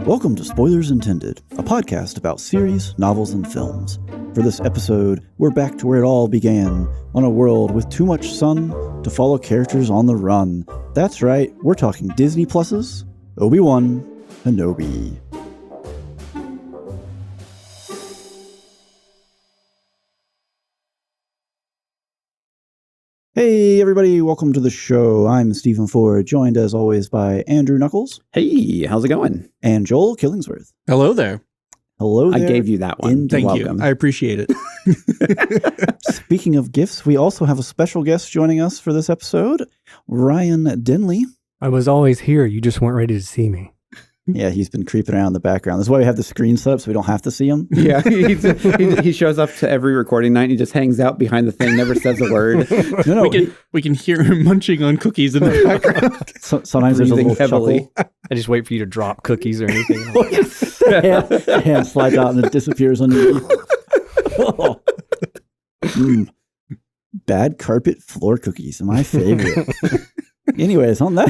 Welcome to Spoilers Intended, a podcast about series, novels, and films. For this episode, we're back to where it all began, on a world with too much sun to follow characters on the run. That's right, we're talking Disney Plus's Obi-Wan Kenobi. Hey everybody, welcome to the show. I'm Stephen Ford, joined as always by Andrew Knuckles. Hey, how's it going? And Joel Killingsworth. Hello there. Hello there. I gave you that one. Thank you. I appreciate it. Speaking of gifts, we also have a special guest joining us for this episode, Ryan Denley. I was always here. You just weren't ready to see me. Yeah, he's been creeping around in the background. That's why we have the screen set up so we don't have to see him. Yeah, he shows up to every recording night and he just hangs out behind the thing, never says a word. No, we can hear him munching on cookies in the background. Sometimes there's a little heavily. chuckle. I just wait for you to drop cookies or anything. hand slides out and it disappears underneath. Oh. Bad carpet floor cookies are my favorite. Anyways, on that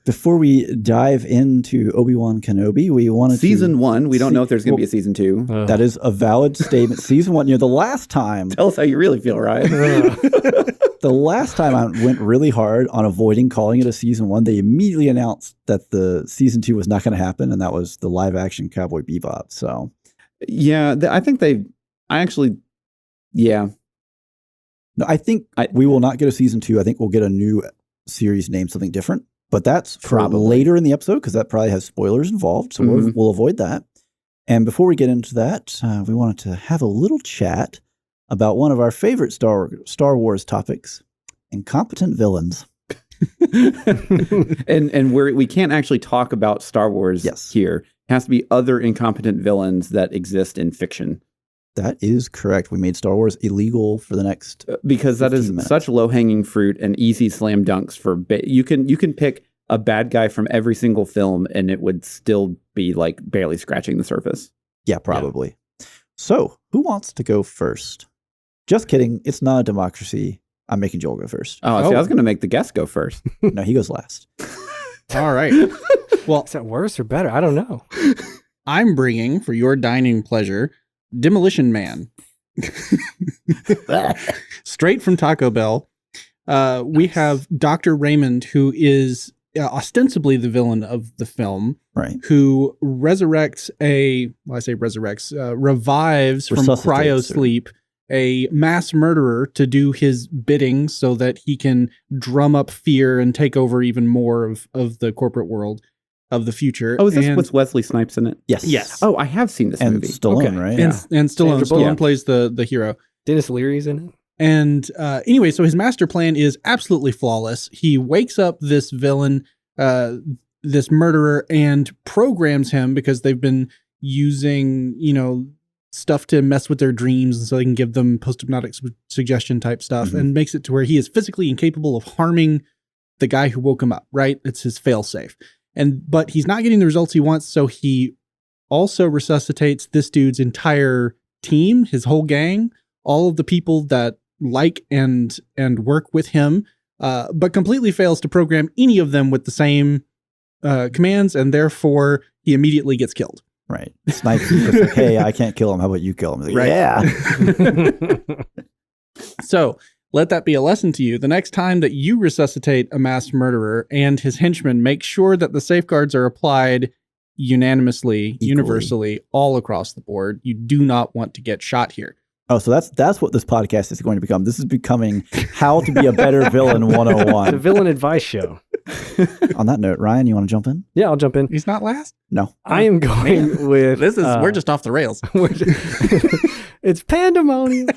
before we dive into Obi-Wan Kenobi, we wanted Season 1, we don't know if there's going to be a Season 2. That is a valid statement. Season 1, the last time... Tell us how you really feel, Ryan. The last time I went really hard on avoiding calling it a Season 1, they immediately announced that the Season 2 was not going to happen, and that was the live-action Cowboy Bebop, so... Yeah, I think yeah. No, I think we will not get a Season 2. I think we'll get a new series named something different. But that's for later in the episode because that probably has spoilers involved. So we'll avoid that. And before we get into that, we wanted to have a little chat about one of our favorite Star Wars topics, incompetent villains. and we can't actually talk about Star Wars here. It has to be other incompetent villains that exist in fiction. That is correct. We made Star Wars illegal for the next because that is such low-hanging fruit and easy slam dunks for you can pick a bad guy from every single film and it would still be like barely scratching the surface. Yeah, probably. Yeah. So, who wants to go first? Just kidding. It's not a democracy. I'm making Joel go first. See, I was going to make the guest go first. No, he goes last. All right. Well, is that worse or better? I don't know. I'm bringing for your dining pleasure Demolition Man. Straight from Taco Bell. We have Dr. Raymond, who is ostensibly the villain of the film, right? Who revives from cryo sleep a mass murderer to do his bidding so that he can drum up fear and take over even more of the corporate world of the future. Oh, is this with Wesley Snipes in it? Yes. Oh, I have seen this movie. Stallone, right? And Stallone plays the hero. Dennis Leary's in it. And anyway, so his master plan is absolutely flawless. He wakes up this villain, this murderer, and programs him because they've been using, stuff to mess with their dreams, and so they can give them post-hypnotic suggestion type stuff, and makes it to where he is physically incapable of harming the guy who woke him up, right? It's his fail-safe. But he's not getting the results he wants, so he also resuscitates this dude's entire team, his whole gang, all of the people that like and work with him, but completely fails to program any of them with the same commands, and therefore he immediately gets killed. Right. Snipes is just like, hey, I can't kill him. How about you kill him? Like, right. Yeah. So let that be a lesson to you. The next time that you resuscitate a mass murderer and his henchmen, make sure that the safeguards are applied unanimously, universally, all across the board. You do not want to get shot here. Oh, so that's what this podcast is going to become. This is becoming How to Be a Better Villain 101. It's a villain advice show. On that note, Ryan, you want to jump in? Yeah, I'll jump in. He's not last? No. I am going with... We're just off the rails. It's pandemonium.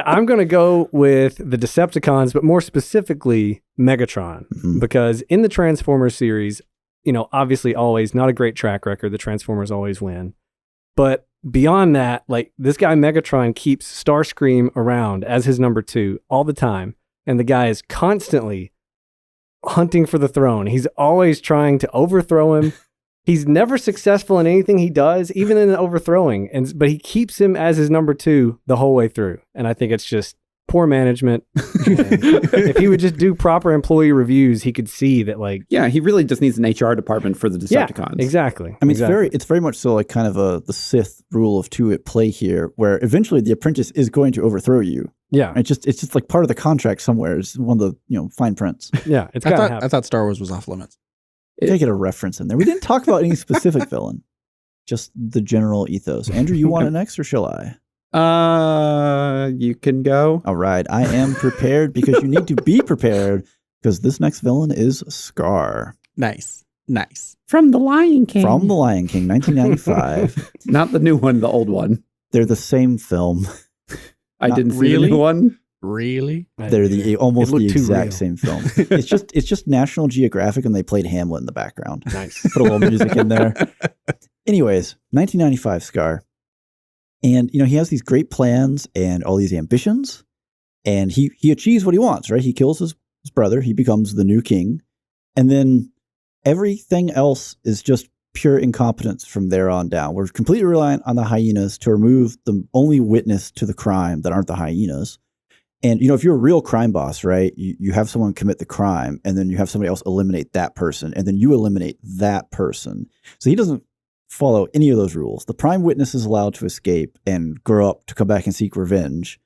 I'm going to go with the Decepticons, but more specifically Megatron. Mm-hmm. Because in the Transformers series, obviously always not a great track record. The Transformers always win. But beyond that, like, this guy Megatron keeps Starscream around as his number 2 all the time. And the guy is constantly hunting for the throne. He's always trying to overthrow him. He's never successful in anything he does, even in the overthrowing. But he keeps him as his number 2 the whole way through. And I think it's just poor management. If he would just do proper employee reviews, he could see that, like, yeah, he really just needs an HR department for the Decepticons. Yeah, exactly. I mean, it's very much so like kind of the Sith rule of 2 at play here, where eventually the apprentice is going to overthrow you. Yeah, it's just like part of the contract somewhere. It's one of the fine prints. Yeah, it's I thought Star Wars was off limits. Gotta get a reference in there. We didn't talk about any specific villain, just the general ethos. Andrew, you want it next, or shall I? You can go. All right, I am prepared because you need to be prepared because this next villain is Scar. Nice. From The Lion King. From The Lion King, 1995. Not the new one, the old one. They're the same film. I didn't see the new one. Really? They're almost the exact real. same film. It's just National Geographic, and they played Hamlet in the background. Nice. Put a little music in there. Anyways, 1995 Scar. And, he has these great plans and all these ambitions, and he achieves what he wants, right? He kills his brother. He becomes the new king. And then everything else is just pure incompetence from there on down. We're completely reliant on the hyenas to remove the only witness to the crime that aren't the hyenas. And, if you're a real crime boss, right, you have someone commit the crime, and then you have somebody else eliminate that person, and then you eliminate that person. So he doesn't follow any of those rules. The prime witness is allowed to escape and grow up to come back and seek revenge.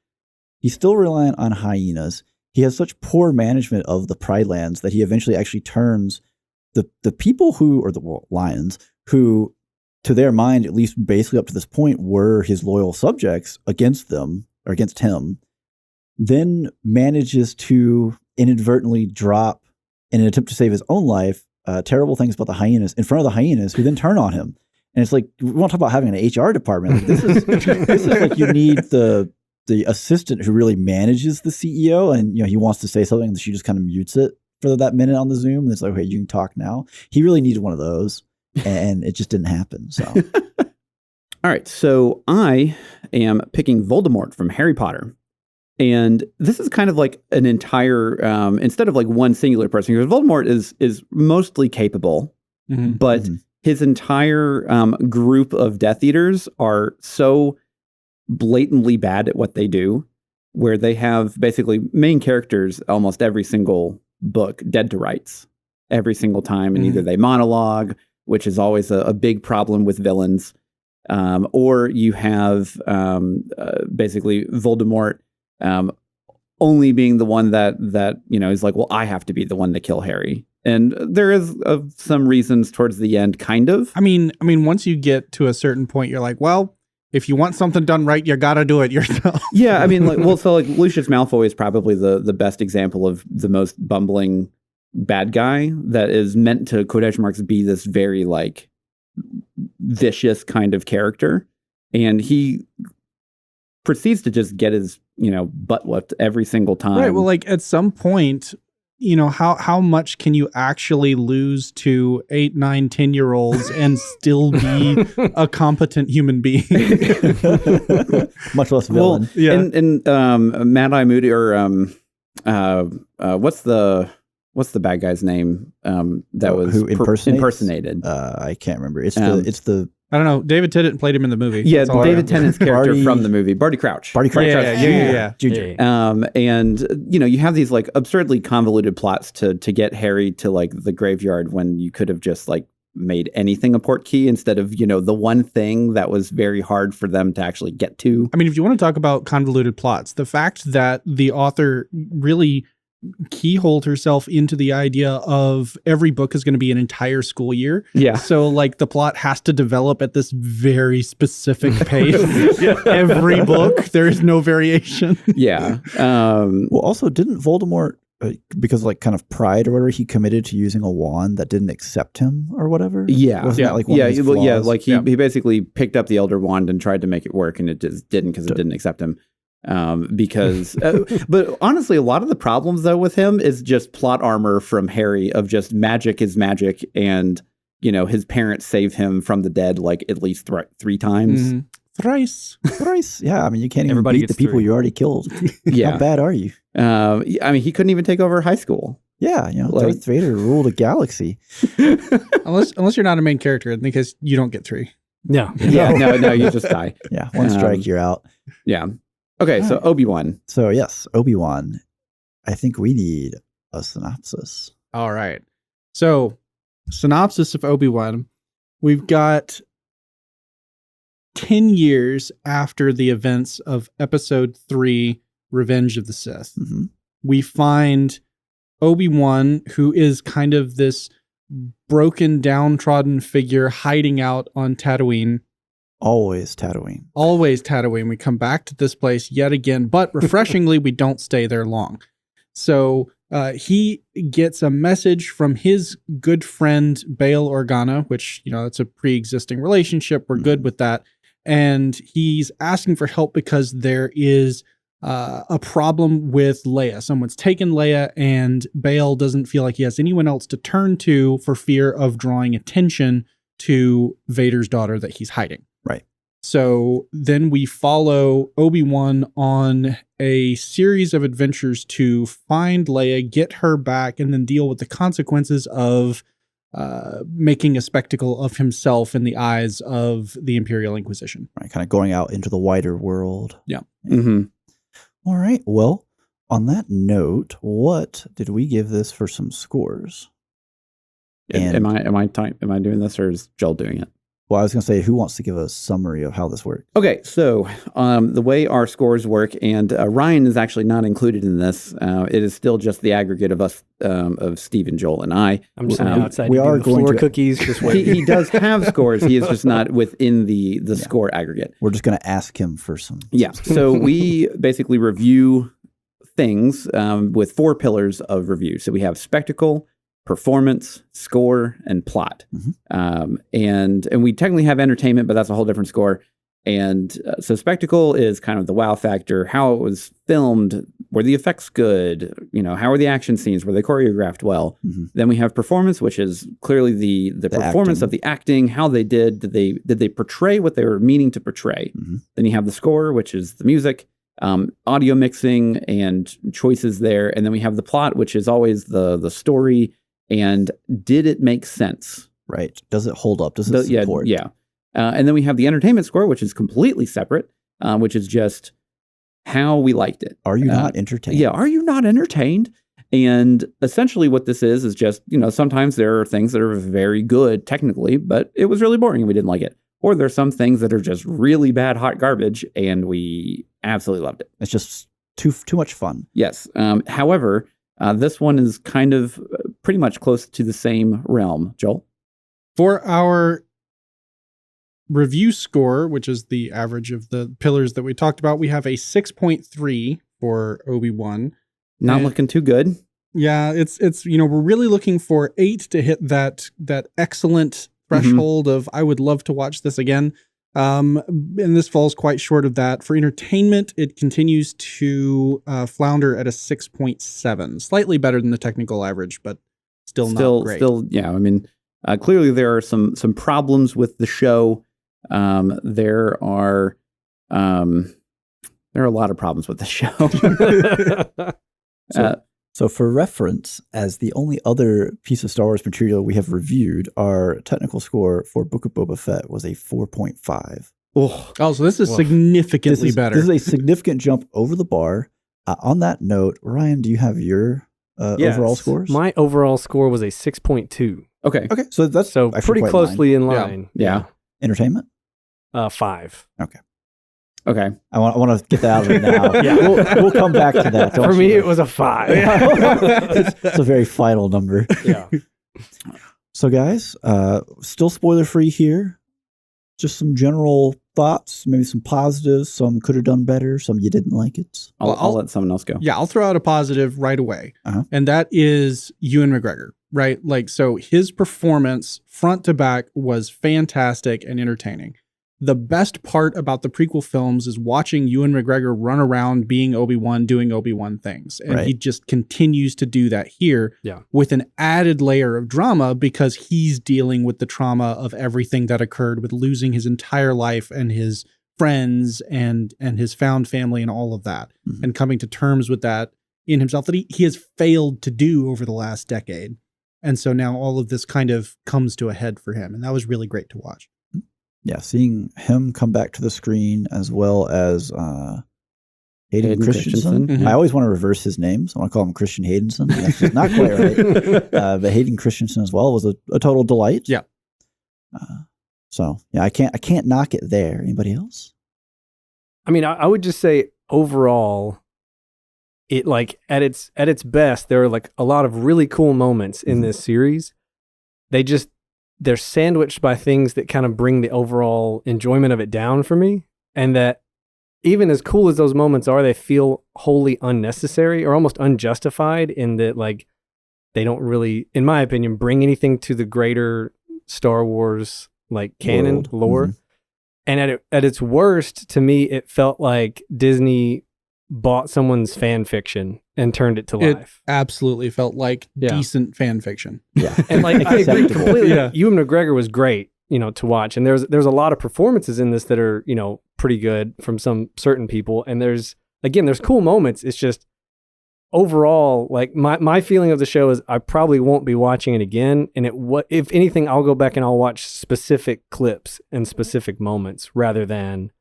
He's still reliant on hyenas. He has such poor management of the Pride Lands that he eventually actually turns the people lions, who, to their mind, at least basically up to this point, were his loyal subjects against them, or against him, then manages to inadvertently drop, in an attempt to save his own life, terrible things about the hyenas in front of the hyenas, who then turn on him. And it's like, we want to talk about having an HR department. Like, this is like, you need the assistant who really manages the CEO, and he wants to say something, and she just kind of mutes it for that minute on the Zoom. And it's like, okay, you can talk now. He really needed one of those, and it just didn't happen. So, all right. So I am picking Voldemort from Harry Potter. And this is kind of like an entire, instead of like one singular person, because Voldemort is mostly capable, but his entire group of Death Eaters are so blatantly bad at what they do, where they have basically main characters almost every single book dead to rights every single time. And either they monologue, which is always a big problem with villains, or you have basically Voldemort only being the one that is like, well, I have to be the one to kill Harry. And there is some reasons towards the end, kind of. I mean, once you get to a certain point, you're like, well, if you want something done right, you got to do it yourself. Yeah, I mean, Lucius Malfoy is probably the best example of the most bumbling bad guy that is meant to, quotation marks, be this very like vicious kind of character. And he proceeds to just get his, butt whipped every single time. Right. Well, like at some point, how much can you actually lose to 8, 9, 10-year-olds and still be a competent human being? Much less villain. Well, yeah. And Mad-Eye Moody, or what's the bad guy's name that was who impersonated? I can't remember. It's the I don't know. David Tennant played him in the movie. Yeah, David Tennant's character from the movie, Barty Crouch. Yeah. And you have these like absurdly convoluted plots to get Harry to like the graveyard, when you could have just like made anything a port key instead of the one thing that was very hard for them to actually get to. I mean, if you want to talk about convoluted plots, the fact that the author really keyholed herself into the idea of every book is going to be an entire school year. Yeah. So like the plot has to develop at this very specific pace. Every book, there is no variation. Yeah. Well, also, didn't Voldemort, because like kind of pride or whatever, he committed to using a wand that didn't accept him or whatever? Yeah. Wasn't that like one of his flaws? Yeah. Like he basically picked up the Elder Wand and tried to make it work, and it just didn't, because it didn't accept him. But honestly, a lot of the problems though with him is just plot armor from Harry of just magic is magic, and his parents save him from the dead like at least 3 times. Thrice. Yeah, I mean, you can't even beat the people you already killed. Yeah. How bad are you? I mean, he couldn't even take over high school. Yeah, Darth Vader ruled a galaxy. unless you're not a main character, because you don't get 3. No. Yeah, no, you just die. Yeah, one strike, you're out. Yeah. Okay, so Obi-Wan. So yes, Obi-Wan. I think we need a synopsis. All right. So, synopsis of Obi-Wan. We've got 10 years after the events of Episode 3, Revenge of the Sith. Mm-hmm. We find Obi-Wan, who is kind of this broken, downtrodden figure hiding out on Tatooine. Always Tatooine. Always Tatooine. We come back to this place yet again, but refreshingly, we don't stay there long. So he gets a message from his good friend, Bail Organa, which, it's a pre-existing relationship. We're good with that. And he's asking for help because there is a problem with Leia. Someone's taken Leia, and Bail doesn't feel like he has anyone else to turn to for fear of drawing attention to Vader's daughter that he's hiding. Right. So then we follow Obi-Wan on a series of adventures to find Leia, get her back, and then deal with the consequences of making a spectacle of himself in the eyes of the Imperial Inquisition. Right, kind of going out into the wider world. Yeah. Mm-hmm. All right. Well, on that note, what did we give this for some scores? Am I doing this, or is Joel doing it? Well, I was going to say, who wants to give a summary of how this works? Okay, so the way our scores work, and Ryan is actually not included in this. It is still just the aggregate of us, of Steve and Joel and I. I'm just outside. We are going floor to cookies. Just waiting. He does have scores. He is just not within the score aggregate. We're just going to ask him for some. Yeah. So we basically review things with 4 pillars of review. So we have spectacle, performance, score, and plot. Mm-hmm. And we technically have entertainment, but that's a whole different score. And so spectacle is kind of the wow factor, how it was filmed, were the effects good, how are the action scenes, were they choreographed well? Mm-hmm. Then we have performance, which is clearly the performance acting. of the acting, how they did they portray what they were meaning to portray? Mm-hmm. Then you have the score, which is the music, audio mixing and choices there. And then we have the plot, which is always the story. And did it make sense? Right. Does it hold up? Does it support? Yeah. And then we have the entertainment score, which is completely separate, which is just how we liked it. Are you not entertained? Yeah. Are you not entertained? And essentially what this is just, sometimes there are things that are very good technically, but it was really boring and we didn't like it. Or there's some things that are just really bad, hot garbage, and we absolutely loved it. It's just too much fun. Yes. However, this one is kind of pretty much close to the same realm. Joel? For our review score, which is the average of the pillars that we talked about, we have a 6.3 for Obi-Wan. Not looking too good. Yeah, it's we're really looking for 8 to hit that excellent threshold of I would love to watch this again. And this falls quite short of that. For entertainment, it continues to flounder at a 6.7, slightly better than the technical average, but still not great. Yeah. I mean, clearly there are some problems with the show. There are a lot of problems with the show. So for reference, as the only other piece of Star Wars material we have reviewed, our technical score for Book of Boba Fett was a 4.5. Oh, so this is significantly better. This is a significant jump over the bar. On that note, Ryan, do you have your overall scores? My overall score was a 6.2. Okay. So that's pretty closely in line. Yeah. Entertainment? 5. Okay. I want to get that out of it now. Yeah. We'll come back to that. For me, it was a 5. It's a very final number. Yeah. So guys, still spoiler free here. Just some general thoughts, maybe some positives, some could have done better, some you didn't like it. I'll let someone else go. Yeah, I'll throw out a positive right away. Uh-huh. And that is Ewan McGregor, right? So his performance front to back was fantastic and entertaining. The best part about the prequel films is watching Ewan McGregor run around being Obi-Wan, doing Obi-Wan things. And he just continues to do that here with an added layer of drama because he's dealing with the trauma of everything that occurred with losing his entire life and his friends and his found family and all of that. Mm-hmm. And coming to terms with that in himself that he has failed to do over the last decade. And so now all of this kind of comes to a head for him. And that was really great to watch. Yeah, seeing him come back to the screen as well as Hayden Christensen. Mm-hmm. I always want to reverse his name, so I want to call him Christian Haydenson. That's just not quite right. But Hayden Christensen as well was a total delight. Yeah. So yeah, I can't knock it there. Anybody else? I mean, I would just say overall, it like at its best, there are like a lot of really cool moments in this series. They're sandwiched by things that kind of bring the overall enjoyment of it down for me, and that even as cool as those moments are, they feel wholly unnecessary or almost unjustified in that, like, they don't really, in my opinion, bring anything to the greater Star Wars like canon lore. Mm-hmm. And at its worst, to me, it felt like Disney bought someone's fan fiction and turned it to life. It absolutely felt like decent fan fiction. Yeah. And like I agree completely. Yeah. Ewan McGregor was great, to watch. And there's a lot of performances in this that are, pretty good from some certain people. And there's cool moments. It's just overall, like my feeling of the show is I probably won't be watching it again. And if anything, I'll go back and I'll watch specific clips and specific moments rather than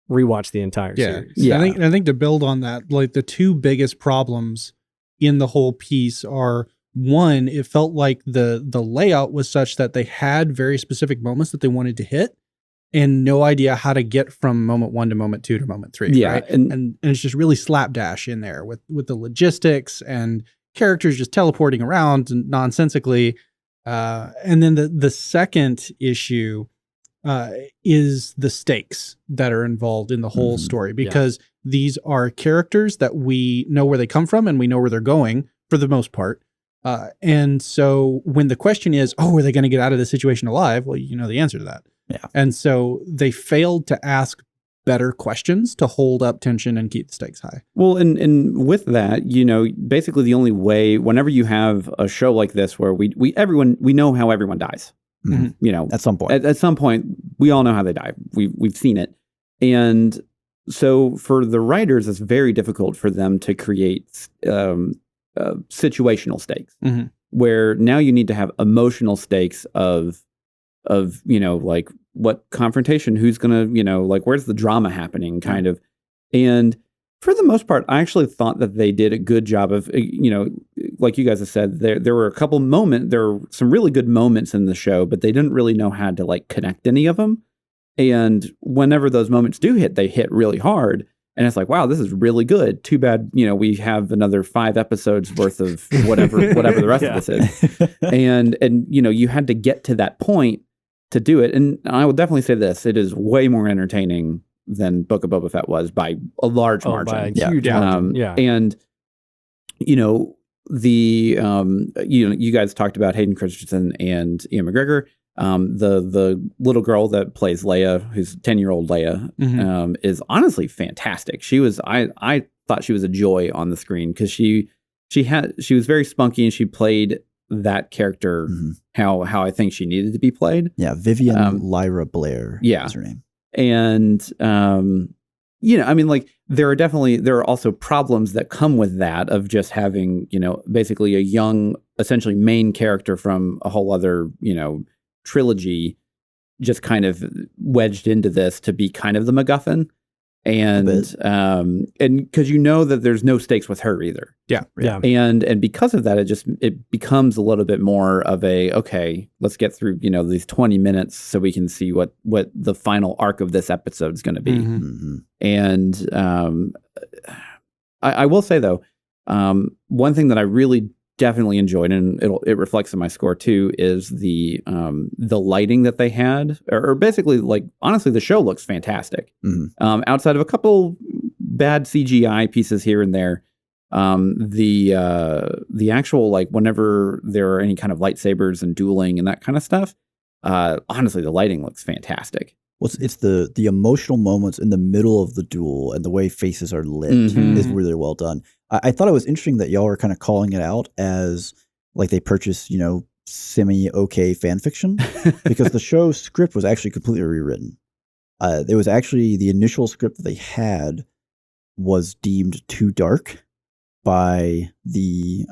rewatch the entire series. Yeah. I think to build on that, like the two biggest problems in the whole piece are, one, it felt like the layout was such that they had very specific moments that they wanted to hit and no idea how to get from moment 1 to moment 2 to moment 3. Yeah. Right? And it's just really slapdash in there with the logistics and characters just teleporting around nonsensically. And then the second issue is the stakes that are involved in the whole story, because these are characters that we know where they come from and we know where they're going for the most part. And so when the question is, are they going to get out of this situation alive? Well, you know the answer to that. Yeah. And so they failed to ask better questions to hold up tension and keep the stakes high. Well, and with that, basically the only way, whenever you have a show like this where we know how everyone dies. Mm-hmm. At some point. At some point, we all know how they die. We've seen it. And so for the writers, it's very difficult for them to create situational stakes, where now you need to have emotional stakes of like what confrontation, who's gonna, like where's the drama happening, kind of. And for the most part, I actually thought that they did a good job of, like you guys have said, there were a couple there were some really good moments in the show, but they didn't really know how to like connect any of them. And whenever those moments do hit, they hit really hard. And it's like, wow, this is really good. Too bad, we have another 5 episodes worth of whatever the rest of this is. And you had to get to that point to do it. And I will definitely say this, it is way more entertaining than Book of Boba Fett was by a large margin. By a huge margin. And, you guys talked about Hayden Christensen and Ewan McGregor. The little girl that plays Leia, who's 10-year-old Leia, is honestly fantastic. I thought she was a joy on the screen because she was very spunky and she played that character how I think she needed to be played. Yeah, Vivian Lyra Blair is her name. And I mean, like there are also problems that come with that of just having, basically a young, essentially main character from a whole other, trilogy just kind of wedged into this to be kind of the MacGuffin. And because that there's no stakes with her either. Yeah. And because of that, it becomes a little bit more of okay, let's get through, these 20 minutes so we can see what the final arc of this episode is going to be. And I will say though, one thing that I really definitely enjoyed, and it reflects in my score too, is the lighting that they had, or basically, like, honestly, the show looks fantastic. Outside of a couple bad CGI pieces here and there, the actual, like, whenever there are any kind of lightsabers and dueling and that kind of stuff, honestly, the lighting looks fantastic. Well, it's the emotional moments in the middle of the duel and the way faces are lit is really well done. I thought it was interesting that y'all were kind of calling it out as like they purchased, semi-okay fan fiction, because the show's script was actually completely rewritten. It was actually the initial script that they had was deemed too dark. by the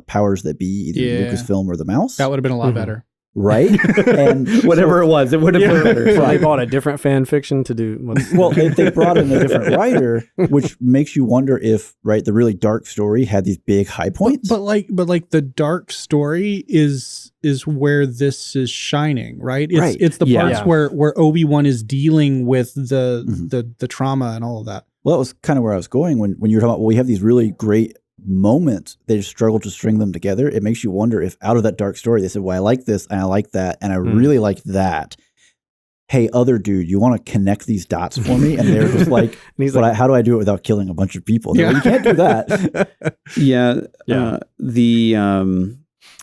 powers that be, either Lucasfilm or the mouse. That would have been a lot better. Right? And whatever it was, it would have been better. So they bought a different fan fiction to do. Well, if they brought in a different writer, which makes you wonder if, right, the really dark story had these big high points. But like the dark story is where this is shining, right? It's the parts where Obi-Wan is dealing with the trauma and all of that. Well, that was kind of where I was going when you were talking about, well, we have these really great moments. They just struggle to string them together. It makes you wonder if out of that dark story, they said, well, I like this and I like that and I really like that. Hey, other dude, you want to connect these dots for me? And they're just like, how do I do it without killing a bunch of people? Like, you can't do that.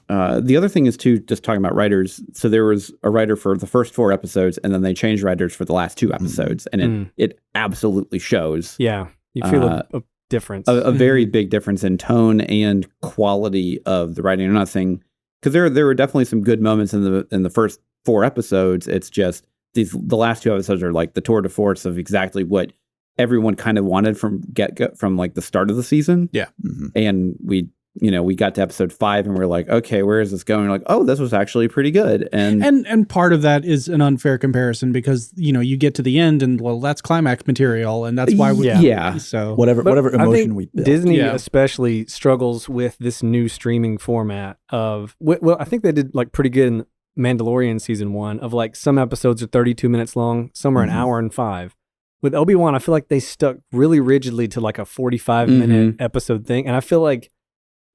The other thing is too, just talking about writers. So there was a writer for the first 4 episodes, and then they changed writers for the last 2 episodes, and it absolutely shows. Yeah, you feel a difference, a very big difference in tone and quality of the writing. I'm not saying, because there were definitely some good moments in the first 4 episodes. It's just the last 2 episodes are like the tour de force of exactly what everyone kind of wanted from like the start of the season. Yeah, and we got to episode 5 and we're like, okay, where is this going? We're like, oh, this was actually pretty good. And part of that is an unfair comparison because, you get to the end and, well, that's climax material. And that's why so whatever emotion we build. Disney especially struggles with this new streaming format of, well, I think they did like pretty good in Mandalorian season 1 of like some episodes are 32 minutes long, some are an hour and 5. With Obi-Wan, I feel like they stuck really rigidly to like a 45-minute episode thing. And I feel like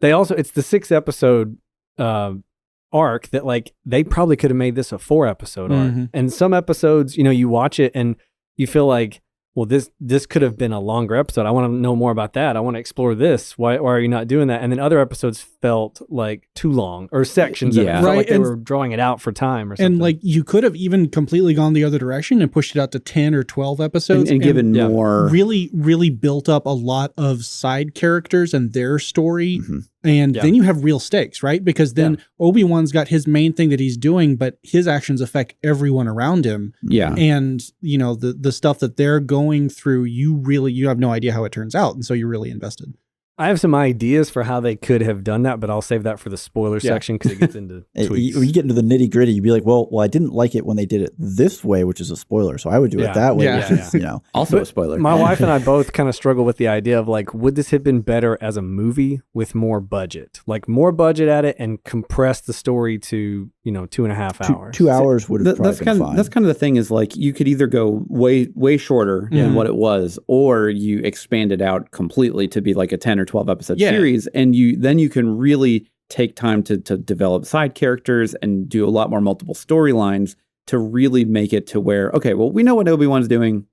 it's the 6-episode arc that like they probably could have made this a 4-episode arc. And some episodes, you watch it and you feel like, well, this could have been a longer episode. I want to know more about that. I want to explore this. Why are you not doing that? And then other episodes felt like too long, or sections of it felt like they were drawing it out for time or something. And like you could have even completely gone the other direction and pushed it out to 10 or 12 episodes and given more. Really, really built up a lot of side characters and their story. And then you have real stakes, right? Because then Obi-Wan's got his main thing that he's doing, but his actions affect everyone around him. Yeah. And, the stuff that they're going through, you have no idea how it turns out. And so you're really invested. I have some ideas for how they could have done that, but I'll save that for the spoiler section because it gets into tweaks. When you get into the nitty gritty, you'd be like, well, I didn't like it when they did it this way, which is a spoiler. So I would do it that way, which is, also a spoiler. My wife and I both kind of struggle with the idea of like, would this have been better as a movie with more budget? Like more budget at it and compress the story to, 2.5 hours. 2 hours would have probably been fine. That's kind of the thing is like, you could either go way, way shorter than what it was, or you expand it out completely to be like a 10 or 12 episode series, and then you can really take time to develop side characters and do a lot more multiple storylines to really make it to where, okay, well, we know what Obi-Wan's doing,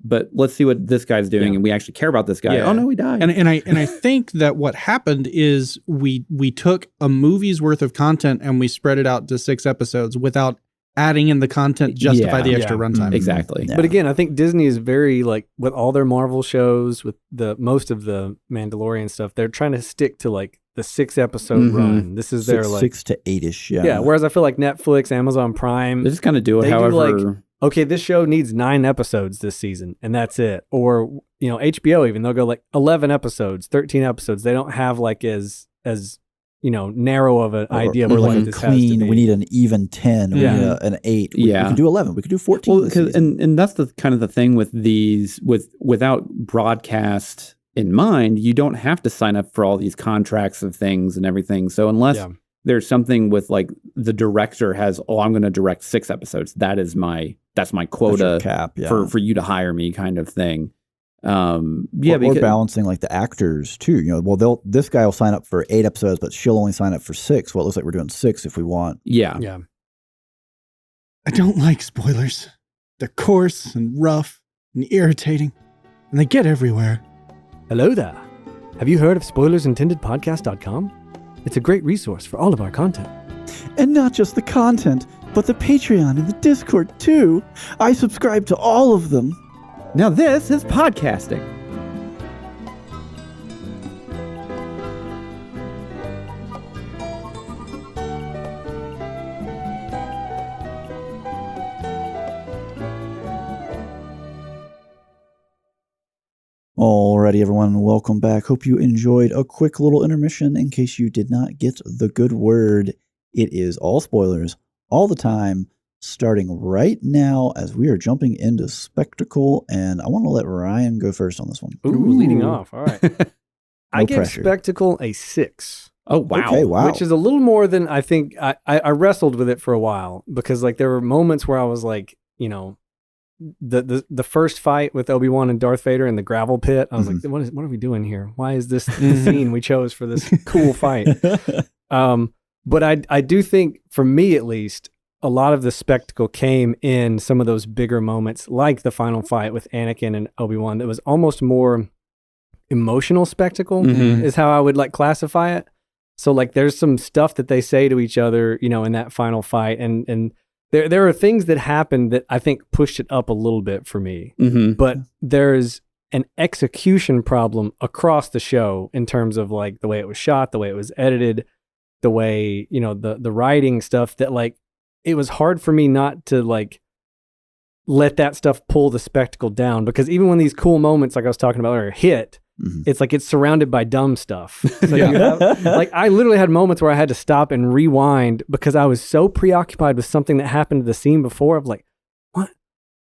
but let's see what this guy's doing, and we actually care about this guy. Oh no, he died. And I think that what happened is we took a movie's worth of content and we spread it out to 6 episodes without adding in the content justify the extra runtime. Exactly. Yeah. But again, I think Disney is very like with all their Marvel shows, with most of the Mandalorian stuff, they're trying to stick to like the 6-episode run. This is their like 6 to 8-ish. Yeah. Whereas I feel like Netflix, Amazon Prime, they just kind of do it however. Okay, this show needs 9 episodes this season, and that's it. Or HBO even they'll go like 11 episodes, 13 episodes. They don't have like as narrow of an idea of what this has to be. We need an even 10. We need an 8. We can do 11. We could do 14. Well, and that's the kind of the thing with these without broadcast in mind, you don't have to sign up for all these contracts of things and everything. So unless there's something with like the director has, I'm going to direct 6 episodes. That's my quota cap, for you to hire me kind of thing. Or balancing like the actors too. This guy will sign up for 8 episodes, but she'll only sign up for 6. Well, it looks like we're doing 6 if we want. Yeah. I don't like spoilers. They're coarse and rough and irritating, and they get everywhere. Hello there. Have you heard of spoilersintendedpodcast.com? It's a great resource for all of our content. And not just the content, but the Patreon and the Discord too. I subscribe to all of them. Now this is podcasting. Alrighty, everyone, welcome back. Hope you enjoyed a quick little intermission. In case you did not get the good word, it is all spoilers, all the time, starting right now as we are jumping into spectacle. And I want to let Ryan go first on this one. Ooh, leading off. All right. I give pressure. Spectacle a 6. Oh, wow. Okay, wow. Which is a little more than I think. I wrestled with it for a while because like there were moments where I was like, you know, the first fight with Obi-Wan and Darth Vader in the gravel pit, I was like, what are we doing here? Why is this the scene we chose for this cool fight? But I do think, for me at least, a lot of the spectacle came in some of those bigger moments, like the final fight with Anakin and Obi-Wan. That was almost more emotional spectacle, is how I would like classify it. So like there's some stuff that they say to each other, you know, in that final fight, and there are things that happened that I think pushed it up a little bit for me. But there's an execution problem across the show in terms of like the way it was shot, the way it was edited, the way, you know, the writing stuff, that like it was hard for me not to like let that stuff pull the spectacle down, because even when these cool moments, like I was talking about earlier, hit, it's like it's surrounded by dumb stuff. So you have, like I literally had moments where I had to stop and rewind because I was so preoccupied with something that happened to the scene before of like, what?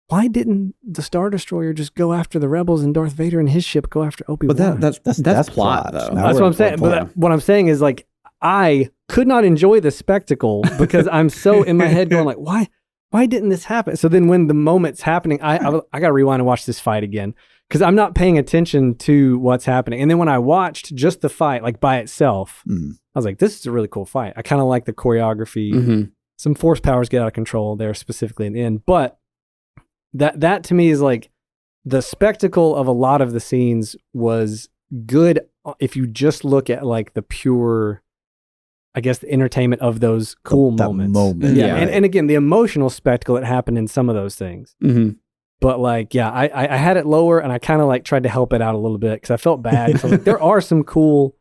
Why didn't the Star Destroyer just go after the rebels and Darth Vader and his ship go after Obi-Wan? But that's plot, though. Now That's we're what I'm saying. But what I'm saying is like, I could not enjoy the spectacle because I'm so in my head going like, why didn't this happen? So then when the moment's happening, I got to rewind and watch this fight again because I'm not paying attention to what's happening. And then when I watched just the fight, like by itself, I was like, this is a really cool fight. I kind of like the choreography. Some force powers get out of control there specifically in the end. But that to me is like the spectacle of a lot of the scenes was good if you just look at like the pure, I guess, the entertainment of those cool moments. Yeah. Right. And again, the emotional spectacle that happened in some of those things. But like, yeah, I had it lower and I kind of like tried to help it out a little bit because I felt bad. So like, there are some cool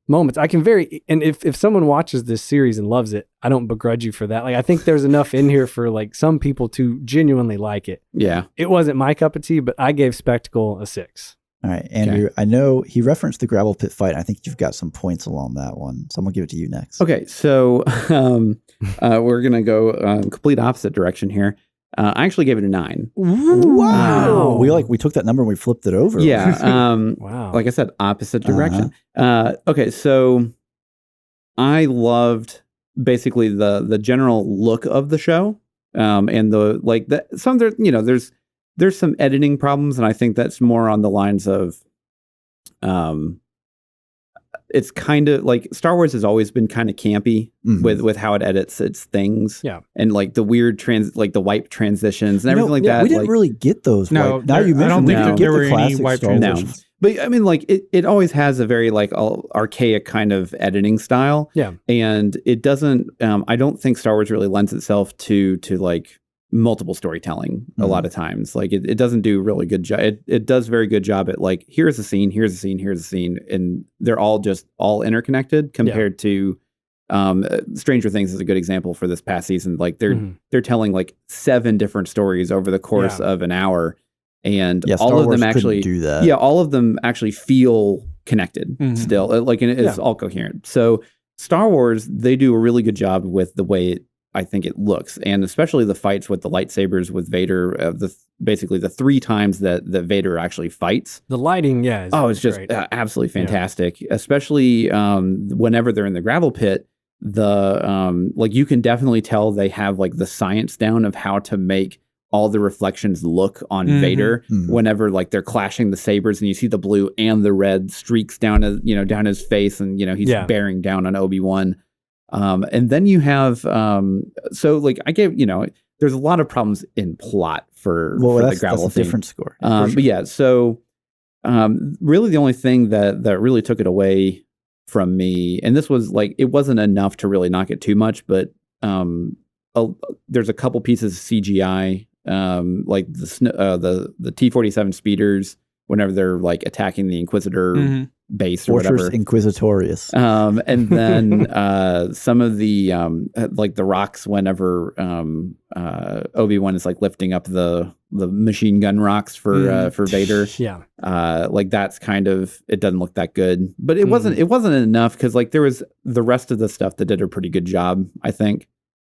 moments. I can and if someone watches this series and loves it, I don't begrudge you for that. Like, I think there's enough in here for like some people to genuinely like it. Yeah. It wasn't my cup of tea, but I gave Spectacle a 6. All right, Andrew, I know he referenced the gravel pit fight. I think you've got some points along that one. So I'm going to give it to you next. Okay, so we're going to go complete opposite direction here. I actually gave it a 9. Wow. We took that number and we flipped it over. Yeah. Wow. Like I said, opposite direction. Okay, so I loved basically the general look of the show. And the like that some there, you know, there's some editing problems, and I think that's more on the lines of it's kind of like Star Wars has always been kind of campy with how it edits its things. Yeah. And like the weird the wipe transitions and everything like that. We didn't really get those. No, now you mentioned I don't think there were any wipe transitions. No. But I mean, like it always has a very like archaic kind of editing style. Yeah. And it doesn't, I don't think Star Wars really lends itself to like multiple storytelling a lot of times. Like it doesn't do really good job. It does very good job at like, here's a scene, here's a scene, here's a scene. And they're all interconnected compared to Stranger Things is a good example for this past season. Like they're telling like 7 different stories over the course of an hour. And all of them actually do that. Yeah, all of them actually feel connected still. Like, and it's all coherent. So Star Wars, they do a really good job with the way I think it looks, and especially the fights with the lightsabers with Vader. Basically the 3 times that Vader actually fights. The lighting, it's just absolutely fantastic. Yeah. Especially whenever they're in the gravel pit. Like you can definitely tell they have like the science down of how to make all the reflections look on Vader whenever like they're clashing the sabers, and you see the blue and the red streaks down his face, and he's bearing down on Obi-Wan. And then you have so like I gave there's a lot of problems in plot for the gravel that's a different score. But yeah, so really the only thing that really took it away from me, and this was like it wasn't enough to really knock it too much, but there's a couple pieces of CGI. Like the T-47 speeders whenever they're like attacking the Inquisitor base or Fortress whatever. Inquisitorius. And then some of the like the rocks whenever Obi-Wan is like lifting up the machine gun rocks for Vader. Yeah. Like that's kind of, it doesn't look that good, but it wasn't enough because like there was the rest of the stuff that did a pretty good job, I think,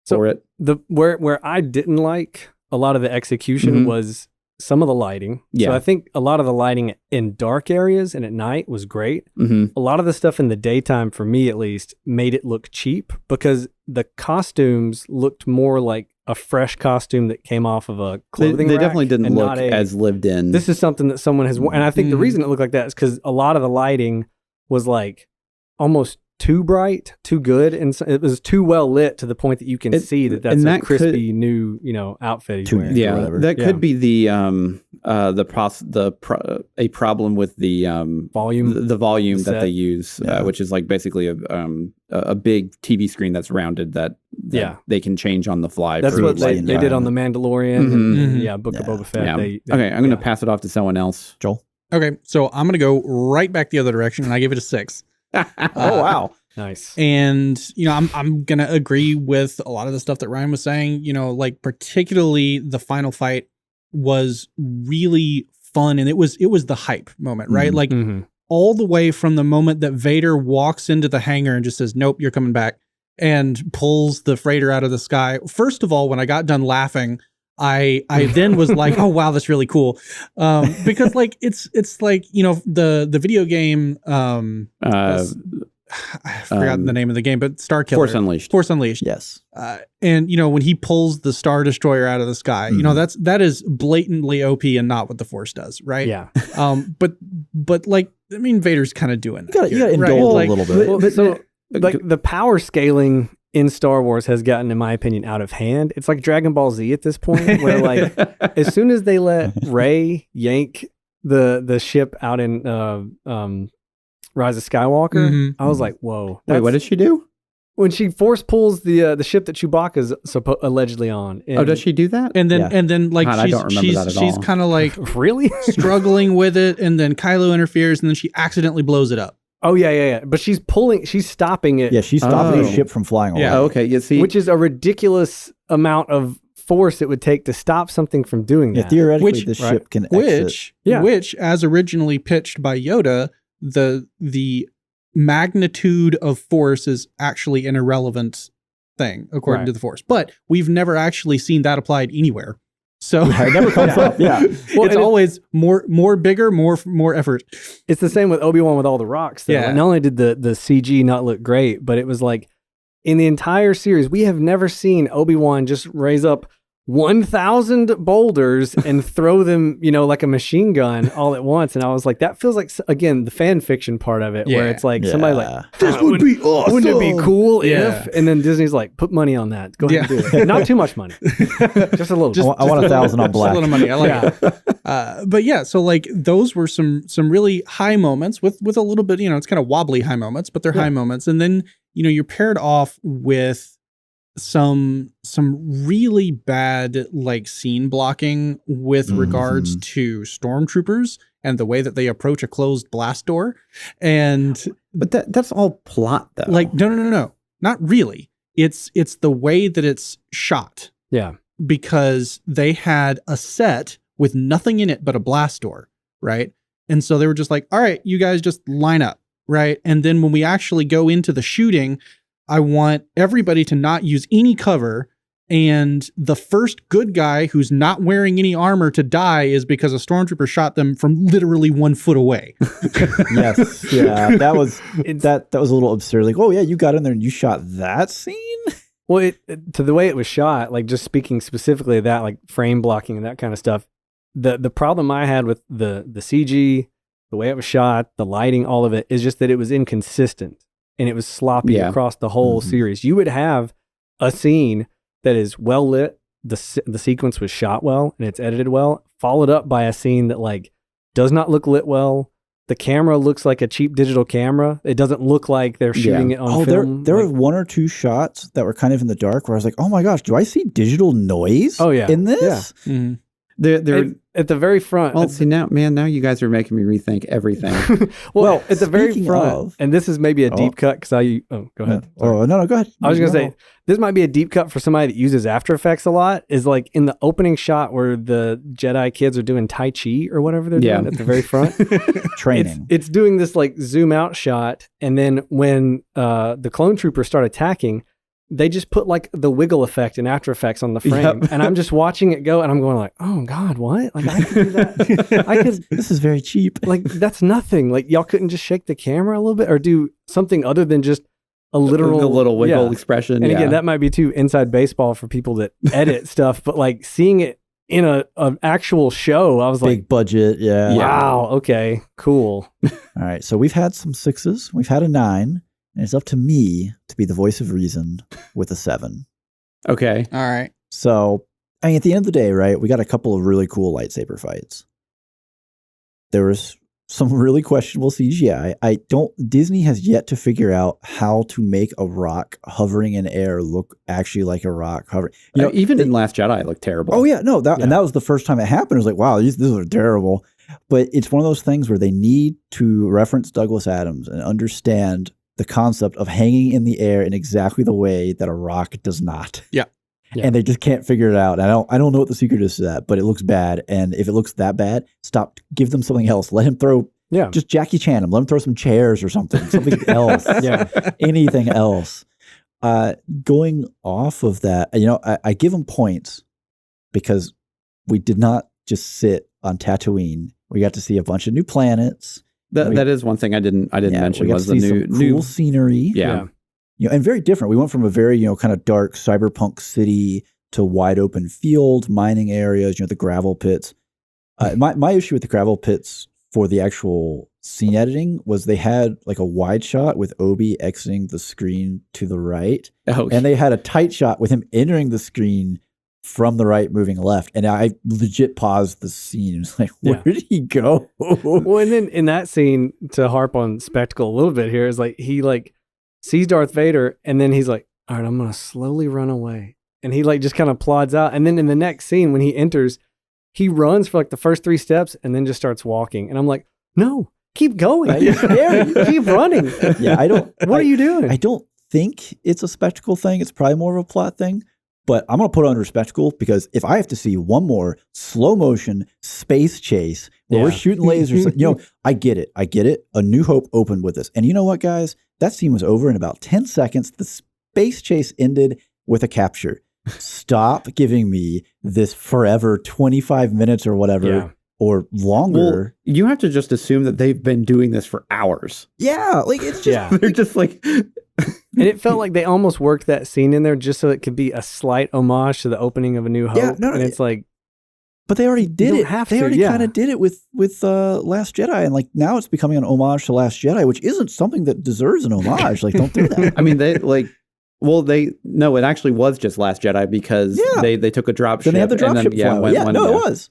for it. Where I didn't like a lot of the execution was some of the lighting. Yeah. So I think a lot of the lighting in dark areas and at night was great. Mm-hmm. A lot of the stuff in the daytime, for me at least, made it look cheap because the costumes looked more like a fresh costume that came off of a clothing They rack definitely didn't look as lived in. This is something that someone has worn. And I think the reason it looked like that is because a lot of the lighting was like almost too bright, too good, and it was too well lit to the point that you can see that's a crispy new, outfit he's wearing. Yeah, that could be a problem with the volume, the volume that they use, which is like basically a big TV screen that's rounded that they can change on the fly. That's what they did on The Mandalorian and Book of Boba Fett. Yeah. Okay, I'm going to pass it off to someone else. Joel. Okay, so I'm going to go right back the other direction, and I give it a 6. Oh wow, nice. And I'm gonna agree with a lot of the stuff that Ryan was saying. Like particularly the final fight was really fun, and it was the hype moment, right? Like all the way from the moment that Vader walks into the hangar and just says, "Nope, you're coming back," and pulls the freighter out of the sky. First of all, when I got done laughing, I then was like, oh wow, that's really cool, because like it's like the video game I forgot the name of the game, but Star Killer, Force Unleashed, yes. And when he pulls the Star Destroyer out of the sky, that is blatantly OP and not what the Force does, right? Yeah. But like I mean, Vader's kind of doing that. You gotta indulge a little bit. So like the power scaling in Star Wars has gotten, in my opinion, out of hand. It's like Dragon Ball Z at this point, where like as soon as they let Rey yank the ship out in Rise of Skywalker, I was like, whoa. Wait, what did she do? When she force pulls the ship that Chewbacca's allegedly on. And, does she do that? And then like God, she's kind of like really struggling with it, and then Kylo interferes, and then she accidentally blows it up. Oh yeah. But she's stopping it. Yeah, she's stopping the ship from flying away. Yeah. Oh, okay. You see, which is a ridiculous amount of force it would take to stop something from doing that. Yeah, theoretically, the ship can exit. Which, as originally pitched by Yoda, the magnitude of force is actually an irrelevant thing, according to the Force. But we've never actually seen that applied anywhere. So it never comes up. Yeah, well, it's always more bigger, more effort. It's the same with Obi-Wan with all the rocks. Though. Yeah. Not only did the CG not look great, but it was like in the entire series, we have never seen Obi-Wan just raise up 1,000 boulders and throw them, like a machine gun all at once. And I was like, that feels like, again, the fan fiction part of it, where it's like somebody like, this would be awesome. Wouldn't it be cool if? And then Disney's like, put money on that. Go ahead and do it. Not too much money. Just a little. I want 1,000 on black. Just a little money. I like it. But yeah, so like those were some really high moments with a little bit, it's kind of wobbly high moments, but they're high moments. And then, you're paired off with some really bad like scene blocking with regards to stormtroopers and the way that they approach a closed blast door. But that's all plot though. Like no, not really. It's the way that it's shot. Yeah. Because they had a set with nothing in it but a blast door, right? And so they were just like, all right, you guys just line up, right? And then when we actually go into the shooting, I want everybody to not use any cover, and the first good guy who's not wearing any armor to die is because a stormtrooper shot them from literally 1 foot away. Yes, yeah, that was a little absurd. Like, oh yeah, you got in there and you shot that scene. Well, to the way it was shot, like just speaking specifically of that, like frame blocking and that kind of stuff. The problem I had with the CG, the way it was shot, the lighting, all of it is just that it was inconsistent. And it was sloppy across the whole series. You would have a scene that is well lit, the sequence was shot well, and it's edited well, followed up by a scene that like does not look lit well. The camera looks like a cheap digital camera. It doesn't look like they're shooting it on film. There were 1 or 2 shots that were kind of in the dark where I was like, oh my gosh, do I see digital noise in this? Yeah. They're at the very front. well, see now you guys are making me rethink everything. well, at the very speaking front, of- and this is maybe a deep cut because go ahead. Oh, no, go ahead. I was going to No. say, this might be a deep cut for somebody that uses After Effects a lot, is like in the opening shot where the Jedi kids are doing Tai Chi or whatever they're doing at the very front. Training. It's doing this like zoom out shot. And then when the clone troopers start attacking, they just put like the wiggle effect in After Effects on the frame. Yep. And I'm just watching it go and I'm going like, oh God, what? Like I could do that. This is very cheap. Like that's nothing. Like y'all couldn't just shake the camera a little bit or do something other than just a little wiggle expression. And again, that might be too inside baseball for people that edit stuff, but like seeing it in an actual show, I was Big like, budget. Yeah. wow, okay, cool. All right. So we've had some 6s. We've had a 9. And it's up to me to be the voice of reason with a 7. Okay. All right. So, I mean, at the end of the day, right, we got a couple of really cool lightsaber fights. There was some really questionable CGI. Disney has yet to figure out how to make a rock hovering in air look actually like a rock hovering. You know, Even in Last Jedi, it looked terrible. Oh yeah, no, and that was the first time it happened. It was like, wow, these are terrible. But it's one of those things where they need to reference Douglas Adams and understand the concept of hanging in the air in exactly the way that a rock does not. Yeah. And they just can't figure it out. And I don't know what the secret is to that, but it looks bad. And if it looks that bad, give them something else. Let him throw just Jackie Chan him. Let him throw some chairs or something else. Anything else. Going off of that, I give them points because we did not just sit on Tatooine. We got to see a bunch of new planets. That is one thing I didn't mention was the cool scenery. Yeah. And very different. We went from a very, kind of dark cyberpunk city to wide open field, mining areas, the gravel pits. My issue with the gravel pits for the actual scene editing was they had like a wide shot with Obi exiting the screen to the right. And they had a tight shot with him entering the screen from the right moving left, and I legit paused the scene and was like, where did he go? Well, and then in that scene, to harp on spectacle a little bit here, is like he like sees Darth Vader and then he's like, all right, I'm gonna slowly run away, and he like just kind of plods out, and then in the next scene when he enters, he runs for like the first 3 steps and then just starts walking, and I'm like, no, keep going, keep running. What are you doing? I don't think it's a spectacle thing. It's probably more of a plot thing. But I'm going to put it under spectacle because if I have to see one more slow motion space chase where we're shooting lasers, I get it. A New Hope opened with this. And you know what, guys? That scene was over in about 10 seconds. The space chase ended with a capture. Stop giving me this forever 25 minutes or whatever or longer. Well, you have to just assume that they've been doing this for hours. Yeah. Like it's just, they're just like... And it felt like they almost worked that scene in there just so it could be a slight homage to the opening of A New Hope. Yeah, and it's like, but they already did it. They already kind of did it with Last Jedi, and like now it's becoming an homage to Last Jedi, which isn't something that deserves an homage. Like, don't do that. I mean, it actually was just Last Jedi because they took a drop ship. Then they had the drop ship. It was.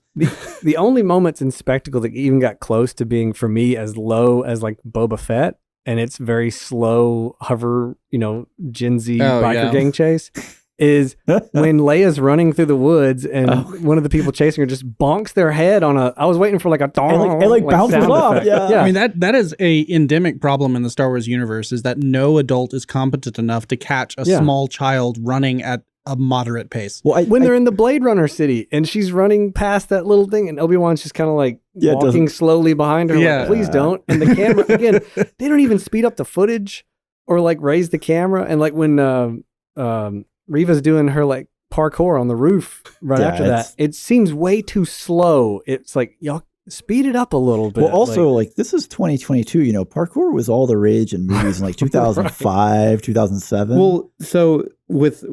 The only moments in spectacle that even got close to being for me as low as like Boba Fett. And it's very slow hover, Gen Z biker gang chase, is when Leia's running through the woods and one of the people chasing her just bonks their head on I was waiting for like a dong. It bounces off. Yeah. I mean, that is a endemic problem in the Star Wars universe is that no adult is competent enough to catch a small child running at a moderate pace. Well, when they're in the Blade Runner city and she's running past that little thing and Obi-Wan's just kind of like walking slowly behind her. Like, please don't. And the camera, again, they don't even speed up the footage or like raise the camera. And like when Reva's doing her like parkour on the roof after that, it seems way too slow. It's like, y'all speed it up a little bit. Well, also like this is 2022, parkour was all the rage in movies in like 2005, 2007. Well, so with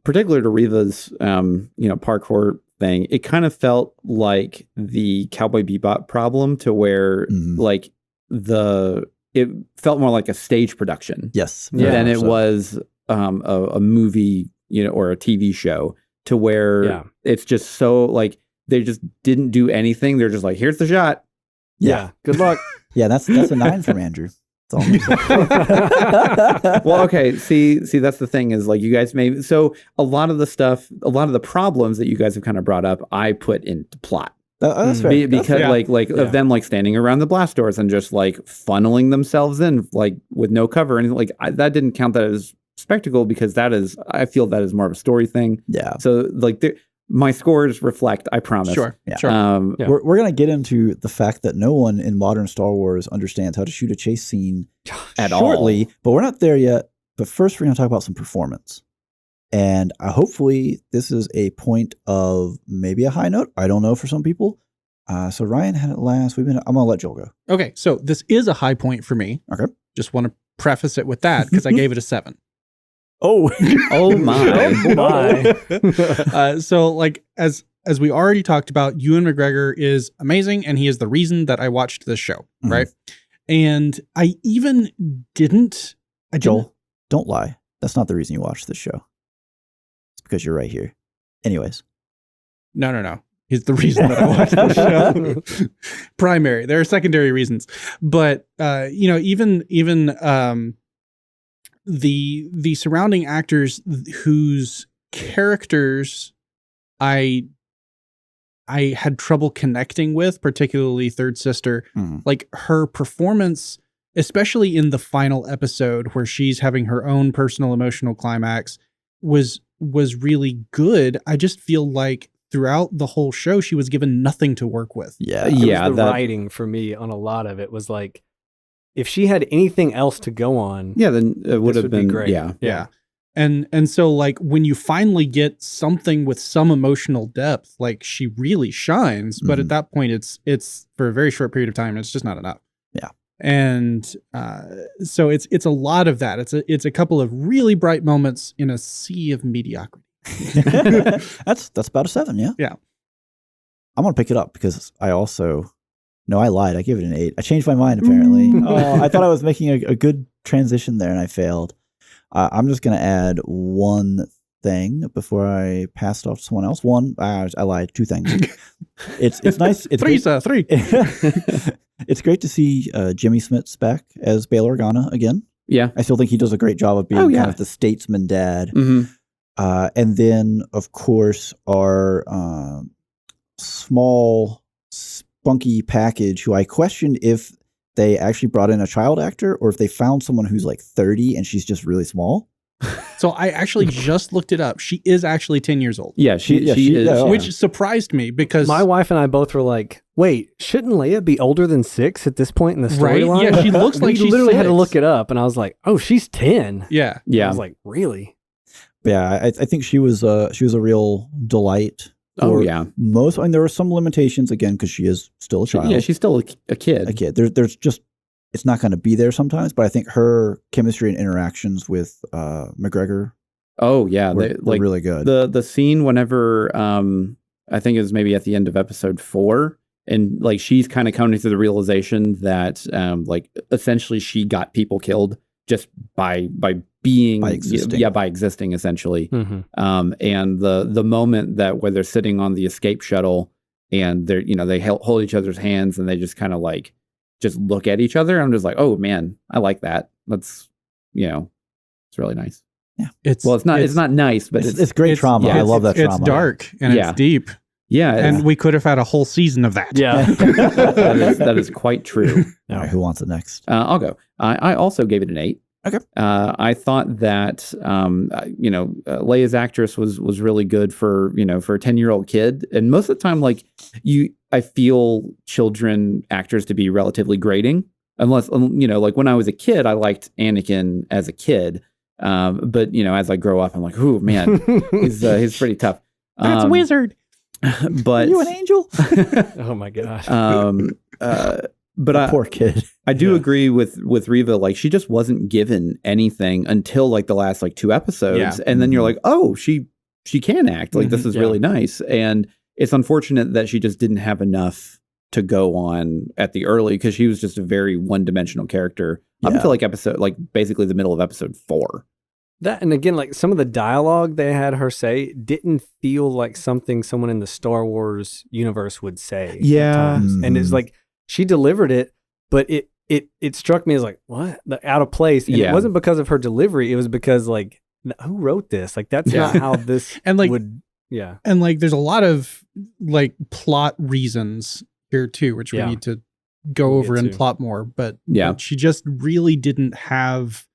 particular to Reva's, parkour thing, it kind of felt like the Cowboy Bebop problem to where like it felt more like a stage production. Yes. Than it was a movie, or a TV show to where it's just so like they just didn't do anything. They're just like, here's the shot. Yeah. Good luck. Yeah, that's a 9 from Andrew. That's all I'm saying. Well, okay. See, that's the thing is like you guys so a lot of the problems that you guys have kind of brought up, I put into plot. That's fair. Because of them like standing around the blast doors and just like funneling themselves in like with no cover and like that didn't count that as spectacle because I feel that is more of a story thing. Yeah. So like my scores reflect, I promise. Sure. Yeah. Sure. We're going to get into the fact that no one in modern Star Wars understands how to shoot a chase scene At shortly, all. but we're not there yet. But first, we're going to talk about some performance. And hopefully, this is a point of maybe a high note. I don't know for some people. So Ryan had it last. I'm going to let Joel go. Okay, so this is a high point for me. Okay. Just want to preface it with that because I gave it a 7. Oh, Oh my. So like as we already talked about, Ewan McGregor is amazing and he is the reason that I watched this show, right? And I even didn't Joel, don't lie. That's not the reason you watched this show. It's because you're right here. Anyways. No. He's the reason that I watched the show. Primary. There are secondary reasons. But even the surrounding actors whose characters I had trouble connecting with, particularly Third Sister, like her performance, especially in the final episode where she's having her own personal emotional climax, was really good. I just feel like throughout the whole show, she was given nothing to work with. Yeah. The writing for me on a lot of it was like, if she had anything else to go on, then it would have been great. Yeah. And so like when you finally get something with some emotional depth, like she really shines, but at that point it's for a very short period of time, it's just not enough. Yeah. And so it's a lot of that. It's a couple of really bright moments in a sea of mediocrity. That's about a 7, yeah. Yeah. I'm gonna pick it up because I lied. I gave it an 8. I changed my mind apparently. I thought I was making a good transition there and I failed. I'm just gonna add one thing before I pass it off to someone else. I lied. 2 things. It's nice. It's three. It's great to see Jimmy Smits back as Bail Organa again. Yeah. I still think he does a great job of being kind of the statesman dad. And then, of course, our small, spunky package, who I questioned if they actually brought in a child actor or if they found someone who's like 30 and she's just really small. So I actually just looked it up. She is actually 10 years old. Yeah, she is. Yeah. Which surprised me because my wife and I both were like, wait, shouldn't Leia be older than 6 at this point in the storyline? Right? Yeah, she looks like she's literally 6. had to look it up and I was like, oh, she's 10. Yeah. I was like, really? But yeah, I think she was a real delight. Oh yeah. There were some limitations again because she is still a child. Yeah, she's still a kid. A kid. There's just it's not going to be there sometimes. But I think her chemistry and interactions with McGregor. Oh yeah, were really good. The scene whenever I think it was maybe at the end of episode 4, and like she's kind of coming to the realization that like essentially she got people killed just by existing essentially. And the moment that where they're sitting on the escape shuttle and they're they hold each other's hands and they just kind of like just look at each other. I'm just like, oh man, I like that. That's it's really nice. Yeah. It's not nice, but it's great trauma. Yeah, I love that trauma. It's dark and it's deep. Yeah. And we could have had a whole season of that. Yeah. that is quite true. All right, who wants it next? I'll go. I also gave it an 8. Okay. I thought that Leia's actress was really good for a 10-year-old kid, and most of the time, I feel children actors to be relatively grating, unless like when I was a kid, I liked Anakin as a kid, but as I grow up, I'm like, ooh man, he's pretty tough. That's wizard. But are you an angel? Oh my gosh. But poor kid. I do agree with Reva. Like she just wasn't given anything until like the last 2 episodes, and then you're like, oh, she can act. Like this is really nice, and it's unfortunate that she just didn't have enough to go on at the early because she was just a very one-dimensional character up until basically the middle of episode 4. That, and again, like some of the dialogue they had her say didn't feel like something someone in the Star Wars universe would say. Yeah. And it's like she delivered it, but it it struck me as like, what? Out of place. And it wasn't because of her delivery. It was because like, who wrote this? Like, that's not how this and like would, yeah. And like, there's a lot of like plot reasons here too, which we need to go over and plot more. But she just really didn't have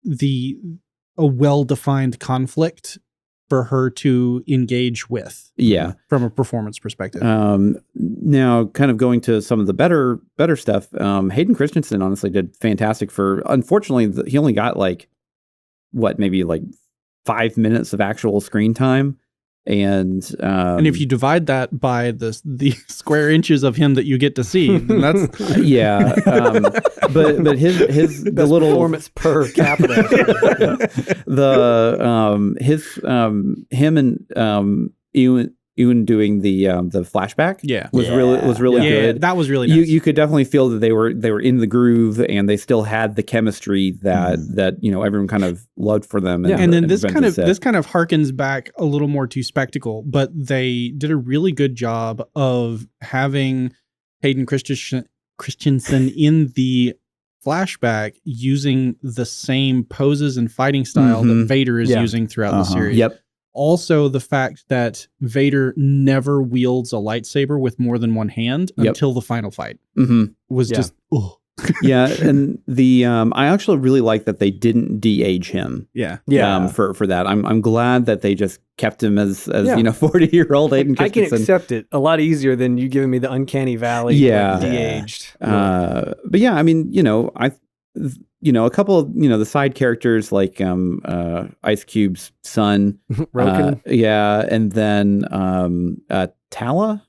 a well-defined conflict for her to engage with. Yeah. From a performance perspective. Now kind of going to some of the better stuff. Hayden Christensen honestly did fantastic unfortunately, he only got like, maybe like 5 minutes of actual screen time. And if you divide that by the square inches of him that you get to see, then that's but his the little performance per capita. Him and Ewan doing the flashback was really good. That was really nice. You could definitely feel that they were in the groove and they still had the chemistry that everyone kind of loved for them. And then this kind of harkens back a little more to Spectacle, but they did a really good job of having Hayden Christensen in the flashback using the same poses and fighting style that Vader is using throughout the series. Yep. Also, the fact that Vader never wields a lightsaber with more than one hand until the final fight was just, ugh. Yeah, and I actually really like that they didn't de-age him. Yeah. For that, I'm glad that they just kept him as 40-year-old Hayden Christensen. I can accept it a lot easier than you giving me the uncanny valley. De-aged. But yeah, I mean, a couple of the side characters like Ice Cube's son, Roken. and then Tala.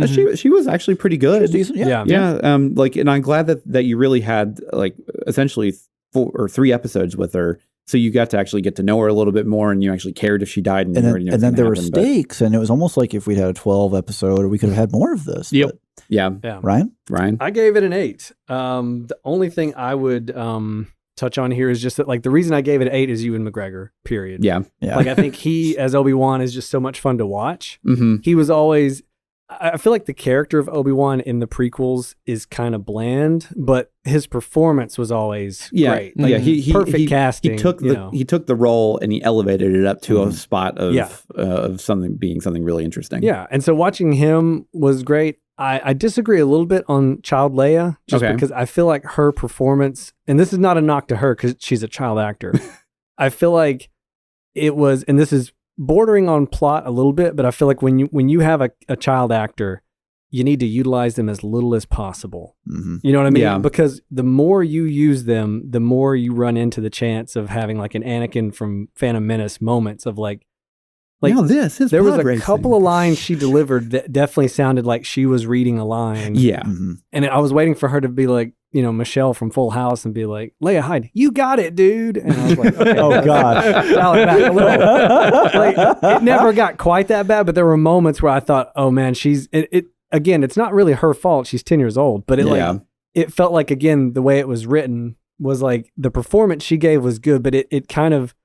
She was actually pretty good. She was decent, yeah. And I'm glad that you really had like essentially 4 or 3 episodes with her, so you got to actually get to know her a little bit more, and you actually cared if she died. And then there were stakes, and it was almost like if we'd had a 12 episode, or we could have had more of this. Yep. Yeah. Ryan. I gave it an 8. The only thing I would touch on here is just that, like, the reason I gave it an 8 is Ewan McGregor. Period. Yeah. Like, I think he as Obi-Wan is just so much fun to watch. He was always. I feel like the character of Obi-Wan in the prequels is kind of bland, but his performance was always great. Like, he perfect casting. He took the role and he elevated it up to a spot of something being something really interesting. Yeah, and so watching him was great. I disagree a little bit on Child Leia, because I feel like her performance, and this is not a knock to her because she's a child actor. I feel like it was, and this is bordering on plot a little bit, but I feel like when you have a child actor, you need to utilize them as little as possible. You know what I mean? Yeah. Because the more you use them, the more you run into the chance of having like an Anakin from Phantom Menace moments of like now this is there was a couple of lines she delivered that definitely sounded like she was reading a line. Yeah. And I was waiting for her to be like, Michelle from Full House and be like, Leia Hyde, you got it, dude. And I was like, okay, oh gosh, dial it back a little. Like, it never got quite that bad, but there were moments where I thought, oh man, again, it's not really her fault. She's 10 years old, but it felt like, again, the way it was written was like the performance she gave was good, but it kind of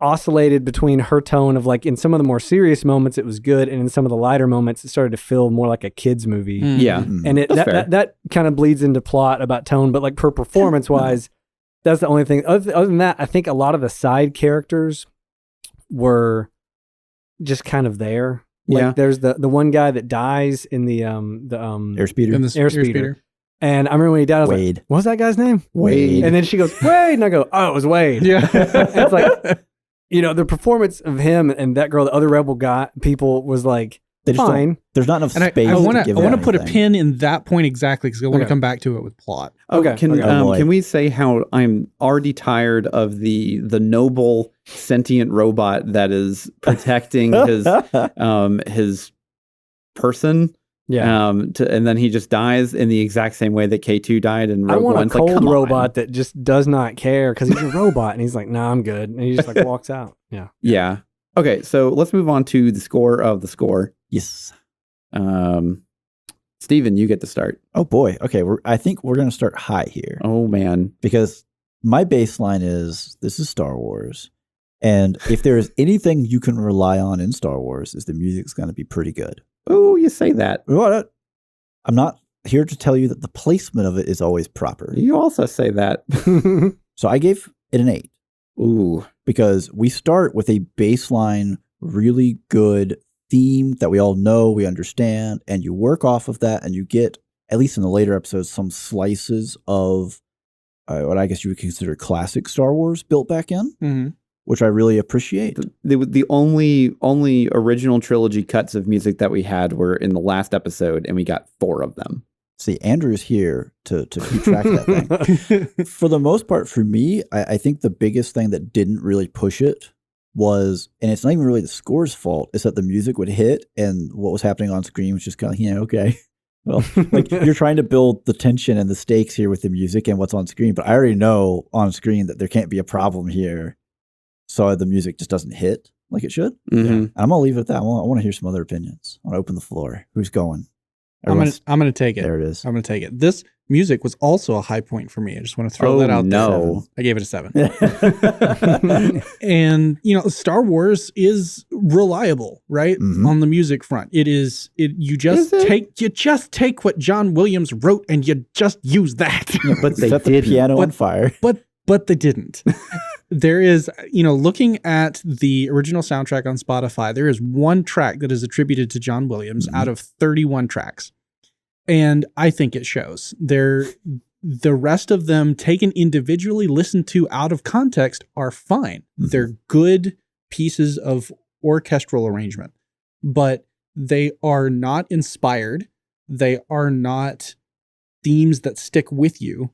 oscillated between her tone of like, in some of the more serious moments it was good, and in some of the lighter moments it started to feel more like a kid's movie. And that kind of bleeds into plot about tone, but like per performance wise, that's the only thing. Other than that, I think a lot of the side characters were just kind of there. Like there's the one guy that dies in the airspeeder. And I remember when he died, I was Wade. like, what was that guy's name? Wade. And then she goes, Wade. And I go, oh, it was Wade. Yeah. It's like, the performance of him and that girl, the other rebel people, was like, fine. There's not enough space. I want to put a anything. pin in that point exactly because I want to come back to it with plot. Okay. Can we say how I'm already tired of the noble sentient robot that is protecting his person? Yeah. And then he just dies in the exact same way that K2 died in Rogue One. I want a cold robot that just does not care because he's a robot and he's like, nah, I'm good. And he just like walks out. Yeah. Yeah. Okay, so let's move on to the score of the score. Yes. Steven, you get to start. Oh boy. Okay. I think we're going to start high here. Oh man. Because my baseline is this is Star Wars. And if there is anything you can rely on in Star Wars is the music's going to be pretty good. Oh, you say that. I'm not here to tell you that the placement of it is always proper. You also say that. So I gave it an 8. Ooh. Because we start with a baseline, really good theme that we all know, we understand, and you work off of that, and you get, at least in the later episodes, some slices of what I guess you would consider classic Star Wars built back in, which I really appreciate. The only original trilogy cuts of music that we had were in the last episode, and we got 4 of them. See, Andrew's here to keep track of that thing. For the most part, for me, I think the biggest thing that didn't really push it was, and it's not even really the score's fault, is that the music would hit and what was happening on screen was just kind of, okay. Well, like you're trying to build the tension and the stakes here with the music and what's on screen, but I already know on screen that there can't be a problem here. So the music just doesn't hit like it should. Mm-hmm. I'm going to leave it at that. I want to hear some other opinions. I want to open the floor. Who's going? I'm gonna take it. There it is. I'm gonna take it. This music was also a high point for me. I just want to throw that out there. I gave it a 7. And Star Wars is reliable, right? On the music front. You just take what John Williams wrote and you just use that. Yeah, but they set the piano on fire. But they didn't. There is, looking at the original soundtrack on Spotify, there is one track that is attributed to John Williams out of 31 tracks. And I think it shows. The rest of them, taken individually, listened to out of context, are fine. They're good pieces of orchestral arrangement, but they are not inspired. They are not themes that stick with you.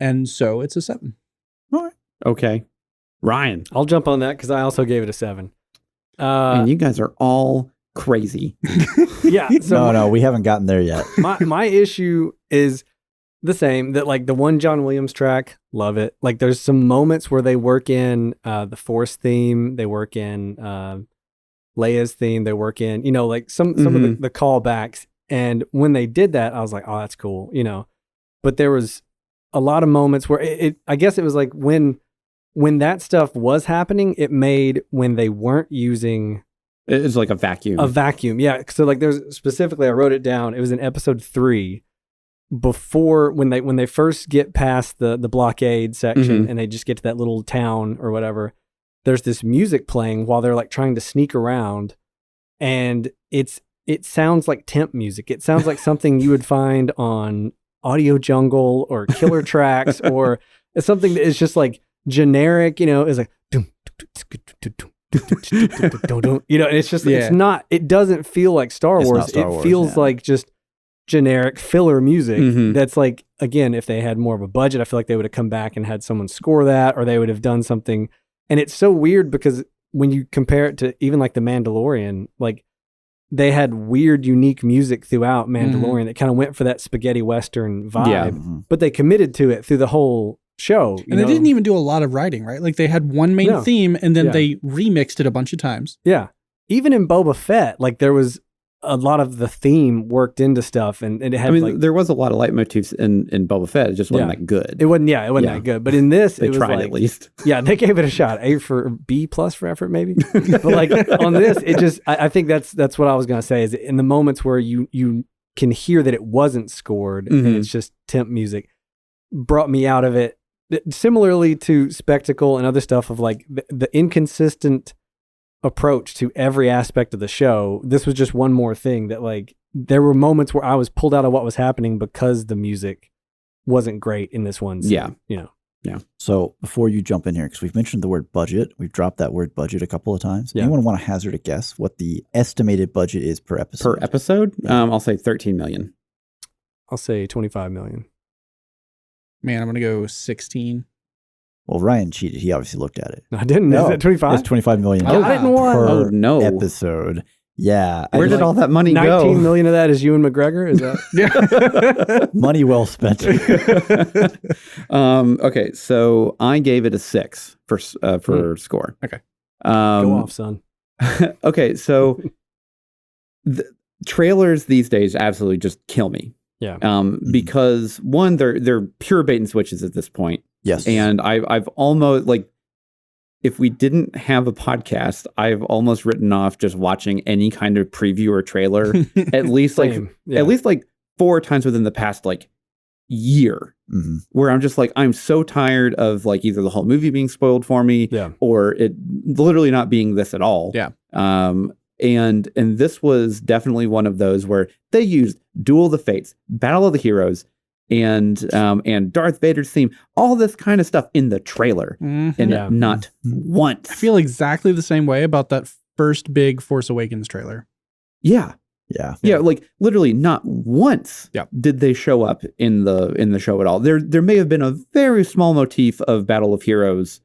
And so it's a 7. All right. Okay. Ryan. I'll jump on that because I also gave it a 7. And you guys are all crazy. Yeah. So no, we haven't gotten there yet. My issue is the same, that like the one John Williams track, love it. Like there's some moments where they work in the Force theme, they work in Leia's theme, they work in, like some of the callbacks. And when they did that, I was like, oh, that's cool, But there was a lot of moments where I guess it was like when that stuff was happening, it made when they weren't using... It's like a vacuum. A vacuum, yeah. So like there's specifically, I wrote it down. It was in episode 3, before when they first get past the blockade section and they just get to that little town or whatever. There's this music playing while they're like trying to sneak around, and it sounds like temp music. It sounds like something you would find on Audio Jungle or Killer Tracks, or it's something that is just like generic. It's like. It's just it's not, it doesn't feel like Star Wars. It feels like just generic filler music. That's like, again, if they had more of a budget, I feel like they would have come back and had someone score that, or they would have done something. And it's so weird because when you compare it to even like The Mandalorian, like they had weird, unique music throughout Mandalorian that kind of went for that spaghetti Western vibe, but they committed to it through the whole show. And they didn't even do a lot of writing, right? Like they had one main theme and then they remixed it a bunch of times. Yeah. Even in Boba Fett, like there was a lot of the theme worked into stuff, and it had there was a lot of leitmotifs in Boba Fett. It just wasn't that good. It wasn't that good. But in this, they it was tried like, at least. Yeah, they gave it a shot. B+ for effort, maybe. But like on this, it just I think that's what I was gonna say, is in the moments where you can hear that it wasn't scored and it's just temp music, brought me out of it. Similarly to Spectacle and other stuff of like the inconsistent approach to every aspect of the show, this was just one more thing that like there were moments where I was pulled out of what was happening because the music wasn't great in this one scene. Yeah. So before you jump in here, because we've mentioned the word budget, we've dropped that word budget a couple of times. Anyone want to hazard a guess what the estimated budget is per episode? Per episode? I'll say 13 million. I'll say 25 million. Man, I'm going to go 16. Well, Ryan cheated. He obviously looked at it. I didn't. No, is it 25? It's 25 million I didn't want. per episode. Yeah. Where did all that money 19 go? 19 million of that is Ewan McGregor? Is that? Money well spent. Okay, so I gave it a 6 for score. Okay. Go off, son. Okay, so the trailers these days absolutely just kill me. Yeah. Because one, they're pure bait and switches at this point. Yes. And I've almost, like, if we didn't have a podcast, I've almost written off just watching any kind of preview or trailer at least like 4 4 times within the past like year, where I'm just like, I'm so tired of like either the whole movie being spoiled for me, or it literally not being this at all. And this was definitely one of those where they used Duel of the Fates, Battle of the Heroes, and Darth Vader's theme, all this kind of stuff in the trailer, and not once. I feel exactly the same way about that first big Force Awakens trailer. Yeah, like literally not once did they show up in the show at all. There may have been a very small motif of Battle of Heroes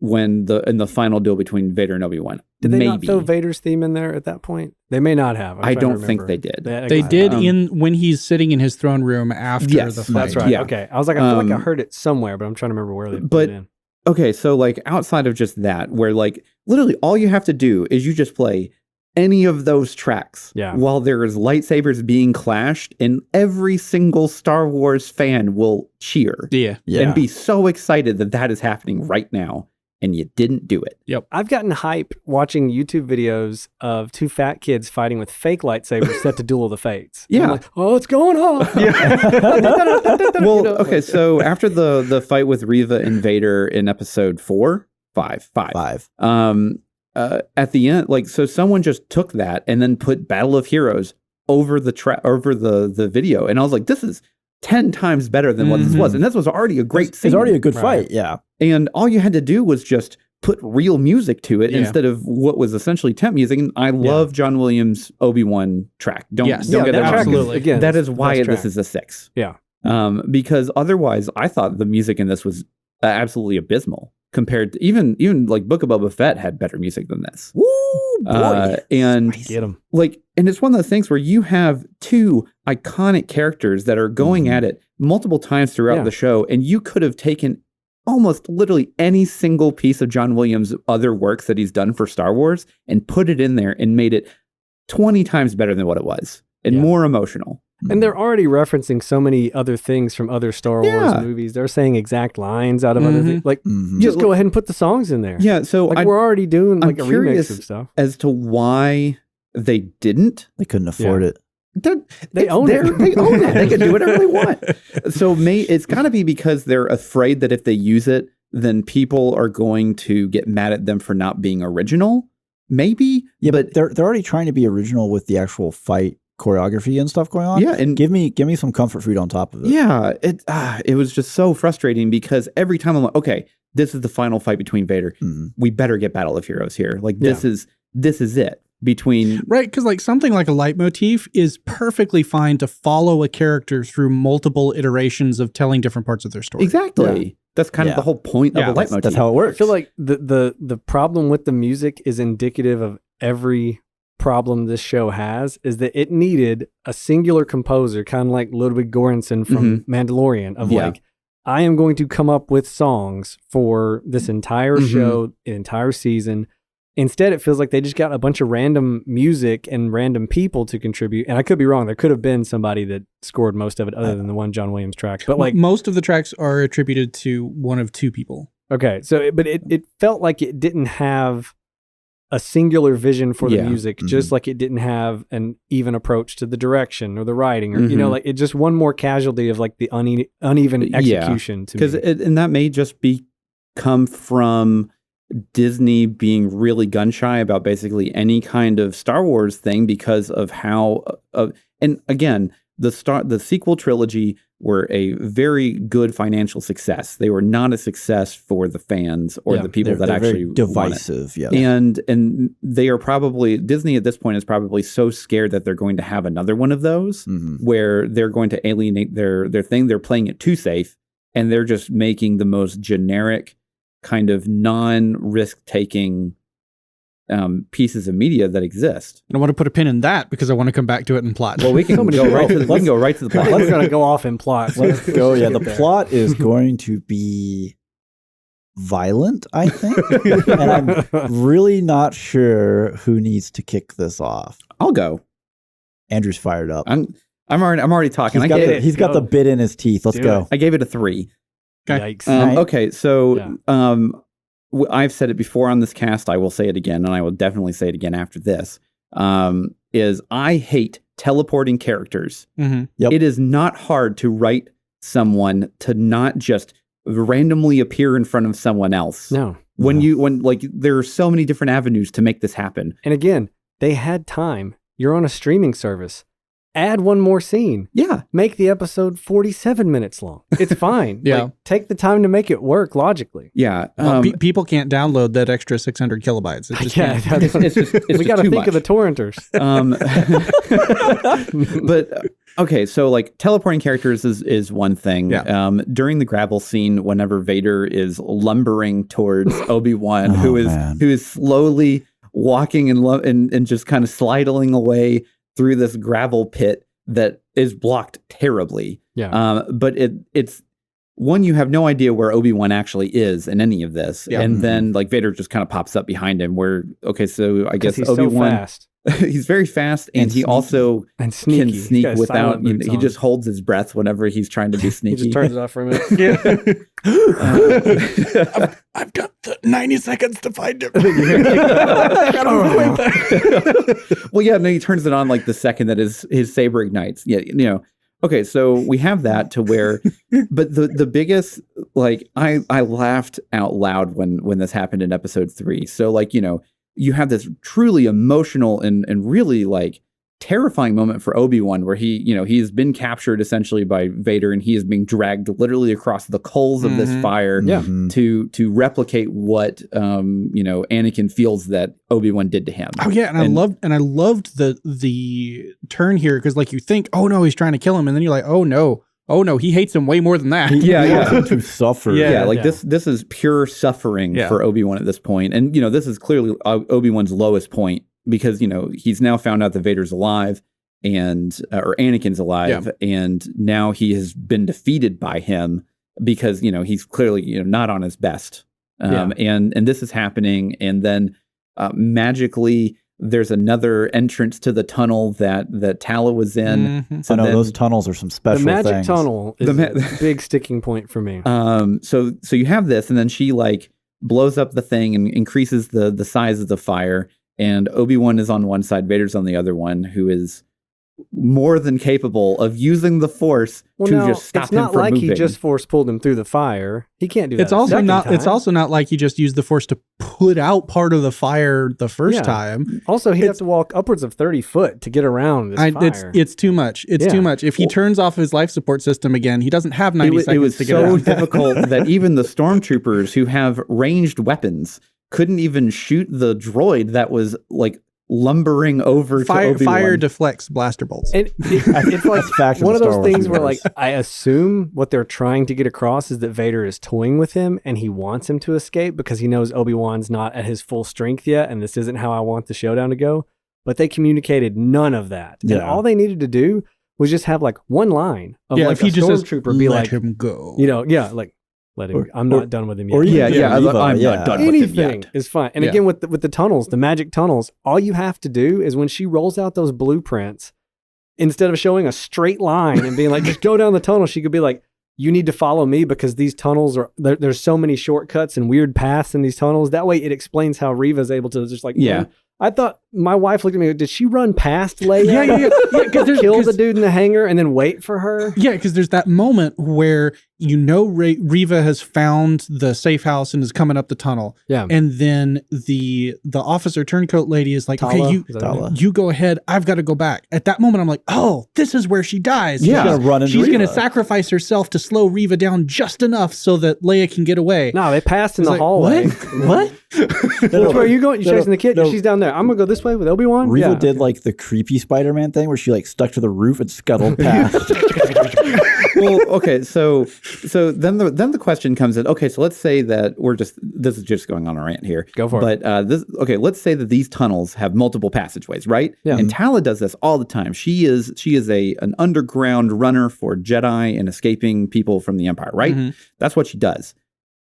in the final duel between Vader and Obi-Wan. Did they not throw Vader's theme in there at that point? They may not have. I don't think they did. They did when he's sitting in his throne room after the fight. That's right. Yeah. Okay. I was like, I feel like I heard it somewhere, but I'm trying to remember where they put it in. Okay, so like outside of just that, where like literally all you have to do is you just play any of those tracks while there is lightsabers being clashed, and every single Star Wars fan will cheer and be so excited that is happening right now. And you didn't do it. Yep. I've gotten hype watching YouTube videos of 2 fat kids fighting with fake lightsabers set to Duel of the Fates. Yeah. I'm like, oh, it's going on. Well, okay, so after the fight with Reva and Vader in episode 5, at the end, like, so someone just took that and then put Battle of Heroes over the video, and I was like, this is 10 times better than what this was, and this was already a great scene. It's already a good fight, and all you had to do was just put real music to it instead of what was essentially temp music. And I love John Williams' Obi-Wan track. Don't get that absolutely. Again, that is why this is a 6. Yeah. Because otherwise, I thought the music in this was absolutely abysmal compared to even like Book of Boba Fett had better music than this. Woo, boy. And get 'em. Like, and it's one of those things where you have 2 iconic characters that are going at it multiple times throughout the show, and you could have taken almost literally any single piece of John Williams' other works that he's done for Star Wars and put it in there and made it 20 times better than what it was and more emotional. And they're already referencing so many other things from other Star Wars movies. They're saying exact lines out of other things. Like, just go ahead and put the songs in there. Yeah, so like we're already doing like I'm a remix of stuff. As to why they didn't. They couldn't afford it. They own it. They own it. They can do whatever they want. So it's got to be because they're afraid that if they use it, then people are going to get mad at them for not being original. Maybe. Yeah, but they're already trying to be original with the actual fight choreography and stuff going on. Yeah, and give me some comfort food on top of it. Yeah, it was just so frustrating because every time I'm like, okay, this is the final fight between Vader. We better get Battle of Heroes here. Like this is it. Right, because like something like a leitmotif is perfectly fine to follow a character through multiple iterations of telling different parts of their story. Exactly. That's kind of the whole point of a leitmotif. That's how it works. I feel like the problem with the music is indicative of every problem this show has, is that it needed a singular composer, kind of like Ludwig Göransson from Mandalorian, of like, I am going to come up with songs for this entire show, an entire season. Instead, it feels like they just got a bunch of random music and random people to contribute. And I could be wrong. There could have been somebody that scored most of it other than the one John Williams track. But like most of the tracks are attributed to one of 2 people. Okay. So, but it felt like it didn't have a singular vision for the music, just like it didn't have an even approach to the direction or the writing, or, you know, like it just one more casualty of like the uneven execution to me. And that may just come from Disney being really gun shy about basically any kind of Star Wars thing because of how and again, the sequel trilogy were a very good financial success. They were not a success for the fans or the people that actually very divisive. Yeah, and they are probably, Disney at this point is probably so scared that they're going to have another one of those where they're going to alienate their thing. They're playing it too safe, and they're just making the most generic kind of non-risk taking pieces of media that exist. And I want to put a pin in that because I want to come back to it in plot. Well, we can go right to the plot. We're going to go off in plot. Let's go. Yeah, the plot is going to be violent, I think. And I'm really not sure who needs to kick this off. I'll go. Andrew's fired up. I'm already talking. He's got the bit in his teeth. Let's go. I gave it a 3. Okay. Yikes. Okay, so I've said it before on this cast. I will say it again, and I will definitely say it again after this. Is I hate teleporting characters. Yep. It is not hard to write someone to not just randomly appear in front of someone else. No. When there are so many different avenues to make this happen. And again, they had time. You're on a streaming service. Add one more scene. Yeah. Make the episode 47 minutes long. It's fine. Yeah. Like, take the time to make it work logically. Yeah. Well, people can't download that extra 600 kilobytes. It just Yeah, can't. we got to think of the torrenters. But okay, so like teleporting characters is one thing. Yeah. During the gravel scene, whenever Vader is lumbering towards Obi-Wan, who is slowly walking and just kind of sliding away through this gravel pit that is blocked terribly. Yeah. But it's one, you have no idea where Obi-Wan actually is in any of this. Yeah. And then like Vader just kind of pops up behind him so I guess he's Obi-Wan, so fast. he's very fast and he sneaky. also And sneaky. can sneak He's got without, silent boots he on. just holds his breath whenever he's trying to be He sneaky. just turns it off for a minute. I've got the 90 seconds to find him. Well, yeah, no, he turns it on like the second that his saber ignites. Yeah, Okay, so we have that to where, but the biggest, like, I laughed out loud when this happened in episode 3. So like, you have this truly emotional and really like terrifying moment for Obi-Wan where he's been captured essentially by Vader and he is being dragged literally across the coals of this fire to replicate what Anakin feels that Obi-Wan did to him. Oh yeah, and I loved the turn here because like you think, oh no, he's trying to kill him, and then you're like, oh no, he hates him way more than that. He wants him to suffer. This is pure suffering for Obi-Wan at this point. And this is clearly Obi-Wan's lowest point because he's now found out that Vader's alive or Anakin's alive, and now he has been defeated by him because he's clearly not on his best. And this is happening, and then magically there's another entrance to the tunnel that Tala was in. Mm-hmm. So those tunnels are some special things. The magic tunnel is a big sticking point for me. So you have this, and then she like blows up the thing and increases the size of the fire. And Obi-Wan is on one side, Vader's on the other one, who is more than capable of using the Force just stop him from moving. It's not like he just Force pulled him through the fire. He can't do that. It's also not like he just used the Force to put out part of the fire the first time. Also, he'd have to walk upwards of 30 foot to get around this fire. It's too much. It's too much. If he turns off his life support system again, he doesn't have 90 seconds to get out. It was so difficult that even the stormtroopers who have ranged weapons couldn't even shoot the droid that was like lumbering over to Obi-Wan. Fire deflects blaster bolts. It's like one of those things where like I assume what they're trying to get across is that Vader is toying with him and he wants him to escape because he knows Obi-Wan's not at his full strength yet and this isn't how I want the showdown to go. But they communicated none of that. And all they needed to do was just have like one line of like if he a just stormtrooper be like, let him go. Let him. I'm not done with him yet. Or I'm not done with him Anything yet. is fine. And again, with the tunnels, the magic tunnels, all you have to do is when she rolls out those blueprints, instead of showing a straight line and being like, just go down the tunnel, she could be like, you need to follow me because these tunnels are, there's so many shortcuts and weird paths in these tunnels. That way it explains how Reva's able to just like, I thought my wife looked at me, did she run past Leia? Yeah. Kill the dude in the hangar and then wait for her? Yeah, because there's that moment where Reva has found the safe house and is coming up the tunnel. Yeah. And then the officer turncoat lady is like, Tala? okay, you go ahead. I've got to go back. At that moment, I'm like, oh, this is where she dies. Yeah. She's going to sacrifice herself to slow Reva down just enough so that Leia can get away. No, they passed in the hallway. What? Which way are you going? You're chasing the kid? She's down there. I'm going to go this way with Obi-Wan? Reva did like the creepy Spider-Man thing where she like stuck to the roof and scuttled past. Well, okay, so then the question comes in. Okay, so let's say that this is just going on a rant here. Go for it. But let's say that these tunnels have multiple passageways, right? Yeah. And Tala does this all the time. She is an underground runner for Jedi and escaping people from the Empire, right? Mm-hmm. That's what she does.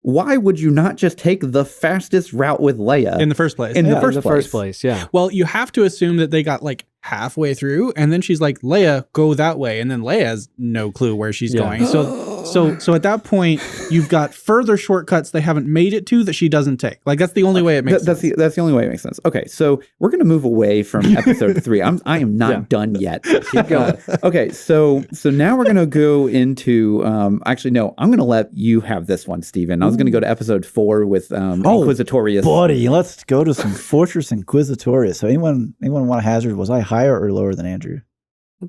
Why would you not just take the fastest route with Leia in the first place? In the first place, yeah. Well, you have to assume that they got like halfway through, and then she's like, "Leia, go that way," and then Leia has no clue where she's going. So So at that point, you've got further shortcuts they haven't made it to that she doesn't take. Like that's the only way it makes sense. That's the only way it makes sense. Okay, so we're gonna move away from episode 3. I am not done yet. Keep going. Okay, so now we're gonna go into actually no, I'm gonna let you have this one, Steven. I was gonna go to episode 4 with Inquisitorius. Buddy, let's go to some Fortress Inquisitorius. So anyone want to hazard? Was I higher or lower than Andrew?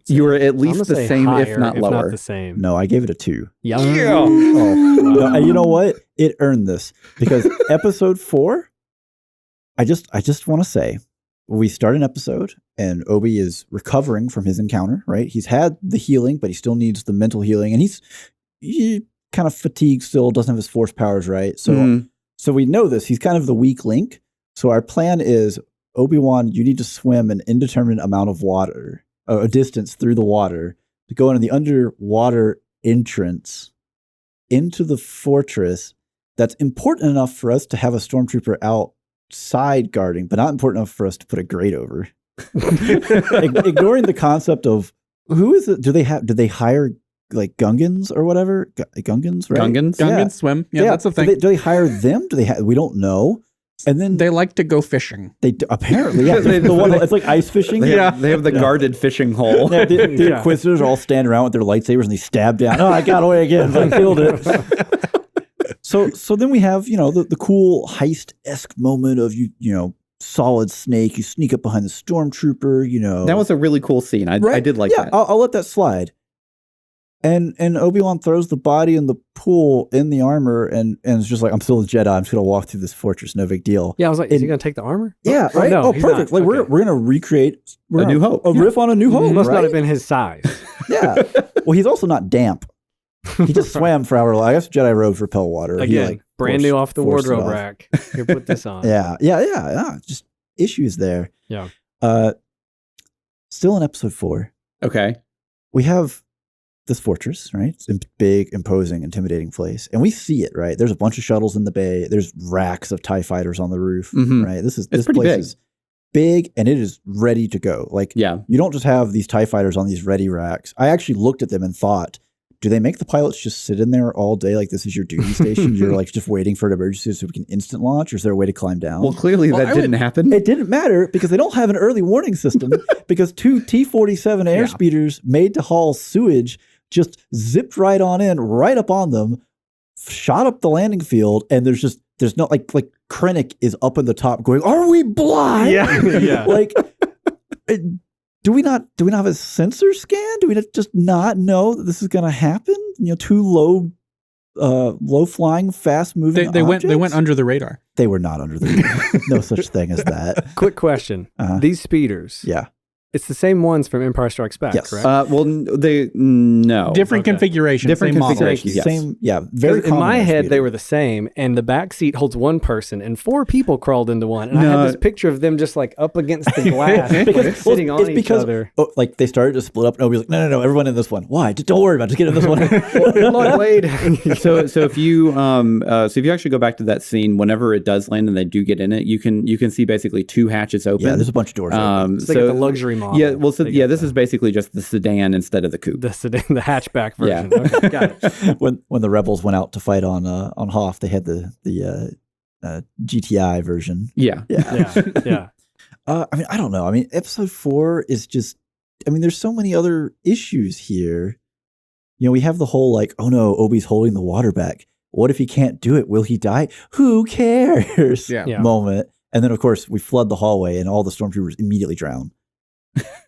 You were at least the same, higher, if not lower. Not the same. No, I gave it a 2. Yeah. Oh, no, you know what? It earned this because episode 4. I just want to say, we start an episode and Obi is recovering from his encounter. Right, he's had the healing, but he still needs the mental healing, and he kind of fatigued still. Doesn't have his force powers right. So so we know this. He's kind of the weak link. So our plan is, Obi-Wan, you need to swim an indeterminate amount of water, a distance through the water, to go into the underwater entrance into the fortress that's important enough for us to have a stormtrooper outside guarding, but not important enough for us to put a grate over. Ignoring the concept of who is it? Did they hire like Gungans or whatever? Gungans, right? Gungans swim. Yeah, that's the thing. Do they hire them? We don't know. And then they like to go fishing. They apparently, yeah. It's like ice fishing. They have the guarded fishing hole. Yeah, the Inquisitors are all standing around with their lightsabers and they stab down. Oh, I got away again. I killed it. So then we have the cool heist-esque moment of you Solid Snake. You sneak up behind the stormtrooper. That was a really cool scene. I did like that. I'll let that slide. And Obi-Wan throws the body in the pool in the armor and it's just like, I'm still a Jedi. I'm just gonna walk through this fortress. No big deal. Yeah, I was like, is he gonna take the armor? Yeah, right. No, perfect. Like okay. we're gonna recreate A New Hope. A riff on A New Hope. He must right? not have been his size. Yeah. Well, he's also not damp. He just swam for hours. I guess Jedi robes repel water. Again, brand new off the wardrobe rack. Here, put this on. Yeah. Just issues there. Yeah. Still in episode 4. Okay. We have this fortress, right? It's a big, imposing, intimidating place. And we see it, right? There's a bunch of shuttles in the bay. There's racks of TIE fighters on the roof, right? This place big. is big and it is ready to go. Like, you don't just have these TIE fighters on these ready racks. I actually looked at them and thought, do they make the pilots just sit in there all day? Like this is your duty station? You're like just waiting for an emergency so we can instant launch? Or is there a way to climb down? Well, clearly that didn't happen. It didn't matter because they don't have an early warning system because 2 T-47 airspeeders made to haul sewage just zipped right on in, right up on them, shot up the landing field, and there's no like Krennic is up in the top going, "Are we blind?" Yeah. Like, do we not have a sensor scan? Do we just not know that this is going to happen? 2 low flying, fast moving. They went under the radar. They were not under the radar. No such thing as that. Quick question: these speeders, it's the same ones from Empire Strikes Back, yes. correct? No. Different configuration. Different same configuration. model. Yes. Same, very in my head, speeder. they were the same, and the back seat holds 1 person, and 4 people crawled into one. And I had this picture of them just like up against the glass, sitting on each other. Oh, like they started to split up, and Obi's like, no, everyone in this one. Why? Don't worry about it. Just get in this one. Lord Wade. So if you actually go back to that scene, whenever it does land and they do get in it, you can see basically 2 hatches open. Yeah, there's a bunch of doors open. It's like the luxury model. Yeah, well, this is basically just the sedan instead of the coupe. The sedan, the hatchback version. Yeah. Okay, got it. When the rebels went out to fight on Hoth, they had the GTI version. Yeah. I mean, I don't know. I mean, episode 4 is just. I mean, there's so many other issues here. We have the whole like, oh no, Obi's holding the water back. What if he can't do it? Will he die? Who cares? Moment. And then of course we flood the hallway and all the stormtroopers immediately drown.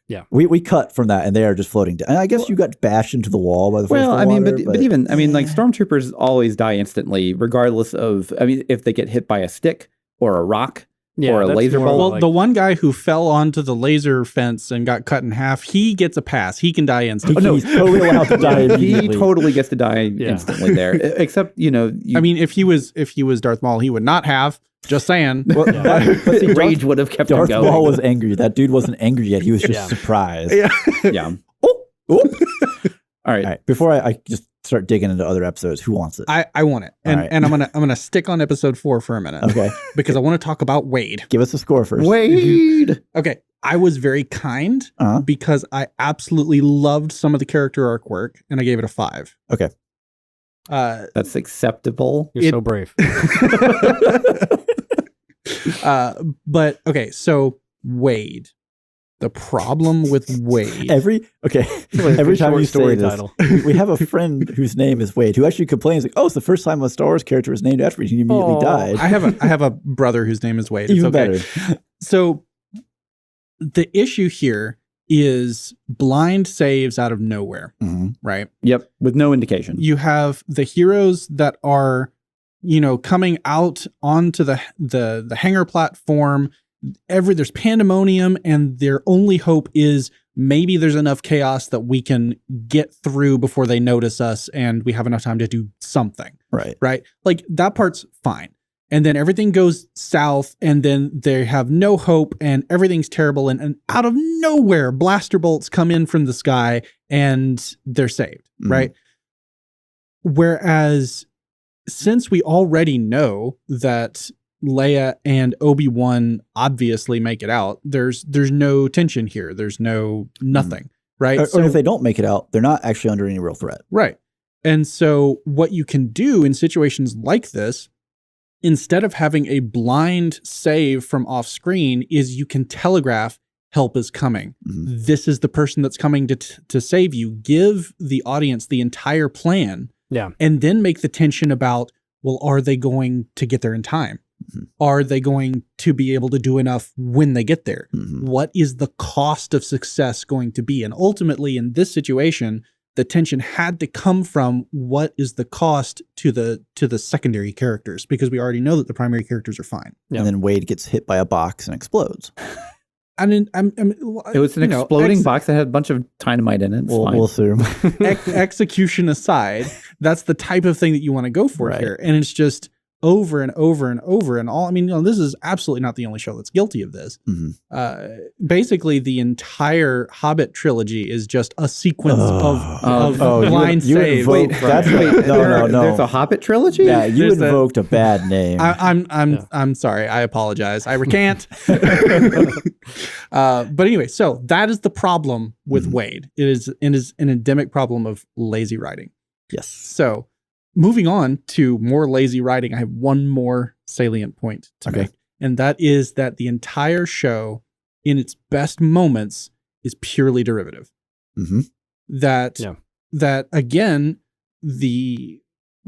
Yeah, we cut from that and they are just floating down. And I guess you got bashed into the wall by the water, but even like stormtroopers always die instantly, regardless of if they get hit by a stick or a rock or a laser bolt. Well, the one guy who fell onto the laser fence and got cut in half, he gets a pass. He can die instantly. He's totally allowed to die immediately. He totally gets to die instantly there. Except I mean, if he was Darth Maul, he would not have. Just saying. Well, but see, Rage would have kept him Darth going. Maul was angry. That dude wasn't angry yet. He was just surprised. Yeah. Oh. All right. Before I just start digging into other episodes, who wants it? I want it, and I'm gonna stick on episode 4 for a minute. Okay. Because I want to talk about Wade. Give us a score first. Wade. Okay. I was very kind because I absolutely loved some of the character arc work, and I gave it a 5. Okay. That's acceptable. You're so brave. But okay, so Wade. The problem with Wade. Every time you say this, we have a friend whose name is Wade who actually complains like, "Oh, it's the first time a Star Wars character is named after me. He immediately died." I have a brother whose name is Wade. It's Even okay. better. So the issue here is blind saves out of nowhere, right? Yep, with no indication. You have the heroes that are, coming out onto the hangar platform. There's pandemonium, and their only hope is maybe there's enough chaos that we can get through before they notice us, and we have enough time to do something. Right. Like that part's fine. And then everything goes south, and then they have no hope, and everything's terrible. And out of nowhere, blaster bolts come in from the sky, and they're saved. Right. Whereas, since we already know that Leia and Obi-Wan obviously make it out, there's no tension here. There's nothing, right? Or if they don't make it out, they're not actually under any real threat. Right. And so what you can do in situations like this, instead of having a blind save from off screen, is you can telegraph help is coming. This is the person that's coming to save you. Give the audience the entire plan. Yeah. And then make the tension about, well, are they going to get there in time? Are they going to be able to do enough when they get there? What is the cost of success going to be? And ultimately, in this situation, the tension had to come from what is the cost to the secondary characters, because we already know that the primary characters are fine. And then Wade gets hit by a box and explodes. I mean, it was an exploding box that had a bunch of dynamite in it. We'll assume. Execution aside, that's the type of thing that you want to go for here. And it's just over and over and over and all. I mean, this is absolutely not the only show that's guilty of this. Basically, the entire Hobbit trilogy is just a sequence of blind saves. No. There's a Hobbit trilogy? Yeah, you invoked a bad name. I'm sorry. I apologize. I recant. But anyway, so that is the problem with Wade. It is an endemic problem of lazy writing. Yes. So moving on to more lazy writing, I have one more salient point to make. And that is that the entire show, in its best moments, is purely derivative. That again, the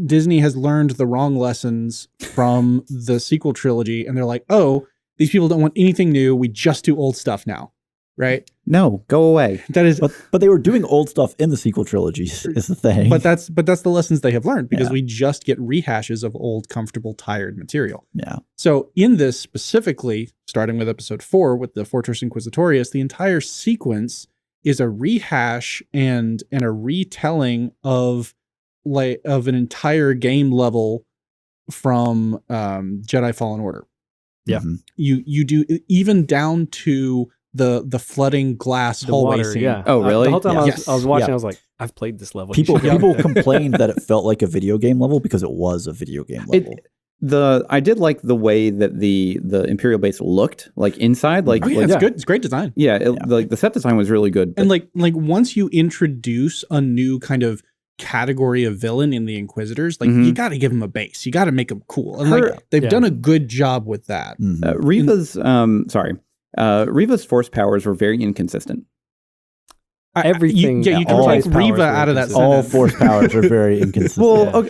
Disney has learned the wrong lessons from the sequel trilogy, and they're like, oh, these people don't want anything new. We just do old stuff now. Right? No, go away. That is, but they were doing old stuff in the sequel trilogy. Is the thing. But that's the lessons they have learned, because we just get rehashes of old, comfortable, tired material. Yeah. So in this specifically, starting with episode 4 with the Fortress Inquisitorius, the entire sequence is a rehash and a retelling of an entire game level from Jedi Fallen Order. Yeah. You do even down to the flooding glass hallway scene. Yeah. Oh, really? The whole time I was watching, I was like, I've played this level. People complained that it felt like a video game level because it was a video game level. I did like the way that the Imperial base looked, like inside. Like, it's good. It's great design. Yeah, like the set design was really good. And like once you introduce a new kind of category of villain in the Inquisitors, like you got to give them a base. You got to make them cool. And they've done a good job with that. Reva's force powers were very inconsistent. Everything. You can take Reva out of that sentence. All force powers are very inconsistent. Well,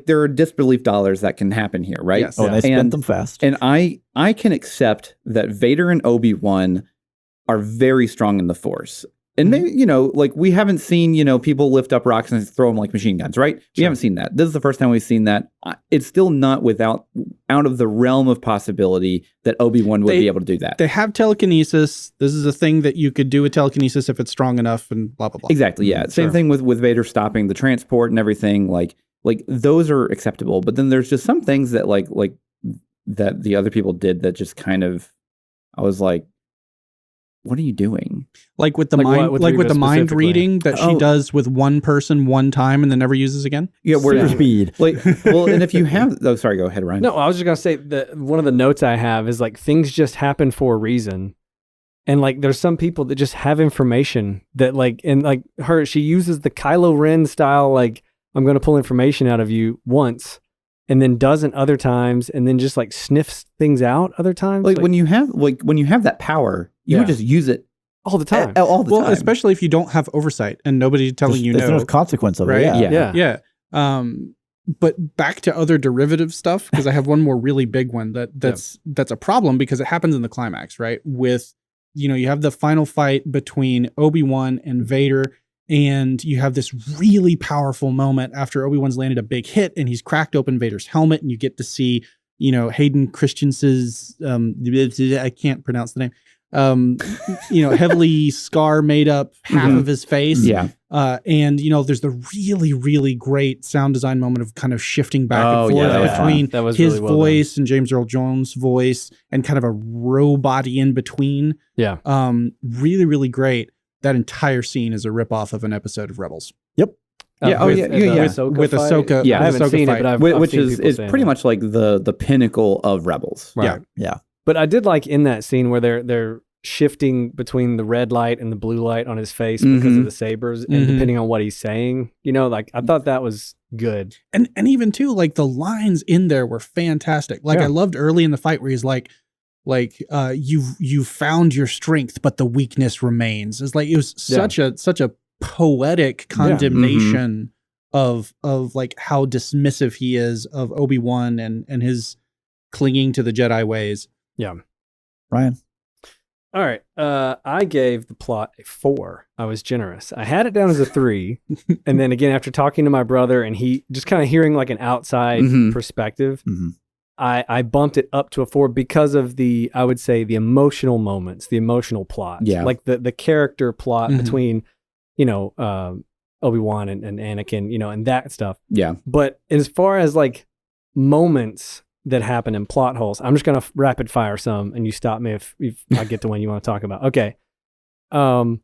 there are disbelief dollars that can happen here, right? Yes. And they spent them fast. And I can accept that Vader and Obi-Wan are very strong in the Force. And maybe, we haven't seen, people lift up rocks and throw them like machine guns, right? Sure. We haven't seen that. This is the first time we've seen that. It's still not out of the realm of possibility that Obi-Wan would be able to do that. They have telekinesis. This is a thing that you could do with telekinesis if it's strong enough and blah, blah, blah. Exactly, yeah. Same thing with Vader stopping the transport and everything. Like those are acceptable. But then there's just some things that like that the other people did that just kind of, I was like, what are you doing? Like with the mind reading that she does with one person one time and then never uses again? Yeah, super speed. And if you have sorry, go ahead, Ryan. No, I was just gonna say that one of the notes I have is like things just happen for a reason. And like there's some people that just have information that she uses the Kylo Ren style I'm going to pull information out of you once, and then doesn't other times, and then just like sniffs things out other times. Like when you have that power, you would just use it all the time. all the time. Well, especially if you don't have oversight and nobody telling you no. There's no consequence of right? it. Yeah. But back to other derivative stuff, because I have one more really big one that's a problem because it happens in the climax, right? With, you have the final fight between Obi-Wan and Vader, and you have this really powerful moment after Obi-Wan's landed a big hit and he's cracked open Vader's helmet, and you get to see, Hayden Christensen's, I can't pronounce the name, heavily scar made up half of his face. Yeah. And there's the really, really great sound design moment of kind of shifting back and forth between his really voice and James Earl Jones' voice and kind of a robot-y in between. Yeah. Really, really great. That entire scene is a ripoff of an episode of Rebels. Yep. With Ahsoka. Yeah, I haven't seen it, but I've which seen is pretty much like the pinnacle of Rebels. Right. Yeah. But I did like in that scene where they're shifting between the red light and the blue light on his face because of the sabers, and depending on what he's saying, I thought that was good. And even too, like the lines in there were fantastic. Like I loved early in the fight where he's like you found your strength, but the weakness remains. It's like it was such a poetic condemnation of like how dismissive he is of Obi-Wan and his clinging to the Jedi ways. Yeah. Ryan. All right. I gave the plot a 4. I was generous. I had it down as a 3. And then again, after talking to my brother and he just kind of hearing like an outside perspective, I bumped it up to a 4 because of I would say the emotional moments, the emotional plot. Yeah. Like the character plot between, Obi-Wan and Anakin, and that stuff. Yeah. But as far as like moments that happen in plot holes, I'm just going to rapid fire some and you stop me if I get to one you want to talk about. Okay. In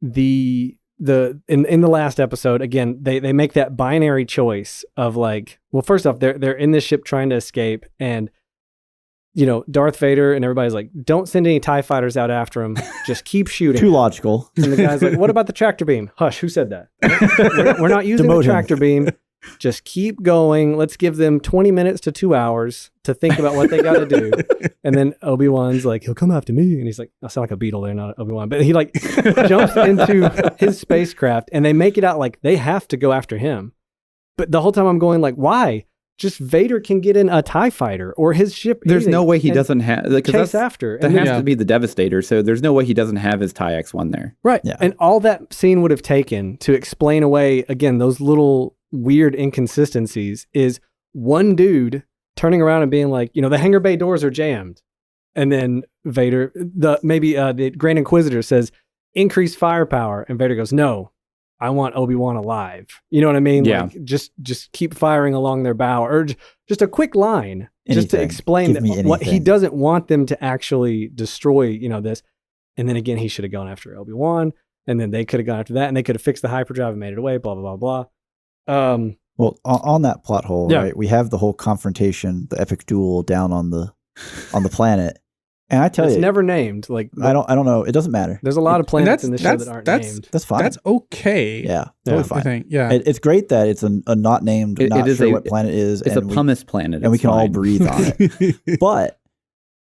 the last episode, again, they make that binary choice of like, well, first off, they're in this ship trying to escape, and Darth Vader and everybody's like, don't send any TIE fighters out after him. Just keep shooting. Too logical. And the guy's like, what about the tractor beam? Hush, who said that? We're not using the tractor beam. Just keep going. Let's give them 20 minutes to 2 hours to think about what they got to do. And then Obi-Wan's like, he'll come after me. And he's like, I sound like a beetle there, not Obi-Wan. But he like jumps into his spacecraft and they make it out like they have to go after him. But the whole time I'm going like, why? Just Vader can get in a TIE fighter or his ship. There's no way he doesn't have, chase after. That has to be the Devastator. So there's no way he doesn't have his TIE X1 there. Right. Yeah. And all that scene would have taken to explain away, again, those little weird inconsistencies is one dude turning around and being like, the hangar bay doors are jammed. And then Vader, the Grand Inquisitor says, increase firepower. And Vader goes, no, I want Obi-Wan alive. You know what I mean? Yeah. Like, just keep firing along their bow, or just a quick line just to explain what he doesn't want them to actually destroy, this. And then again, he should have gone after Obi-Wan, and then they could have gone after that, and they could have fixed the hyperdrive and made it away, blah, blah, blah, blah. Well, on that plot hole, right? We have the whole confrontation, the epic duel down on the planet, and I tell you, it's never named. Like I don't know. It doesn't matter. There's a lot of planets in the show that aren't named. That's fine. That's okay. Yeah, totally fine. I think, yeah, it's great that it's a not named, not sure what planet it is. It's a pumice planet, and we can all breathe on it. But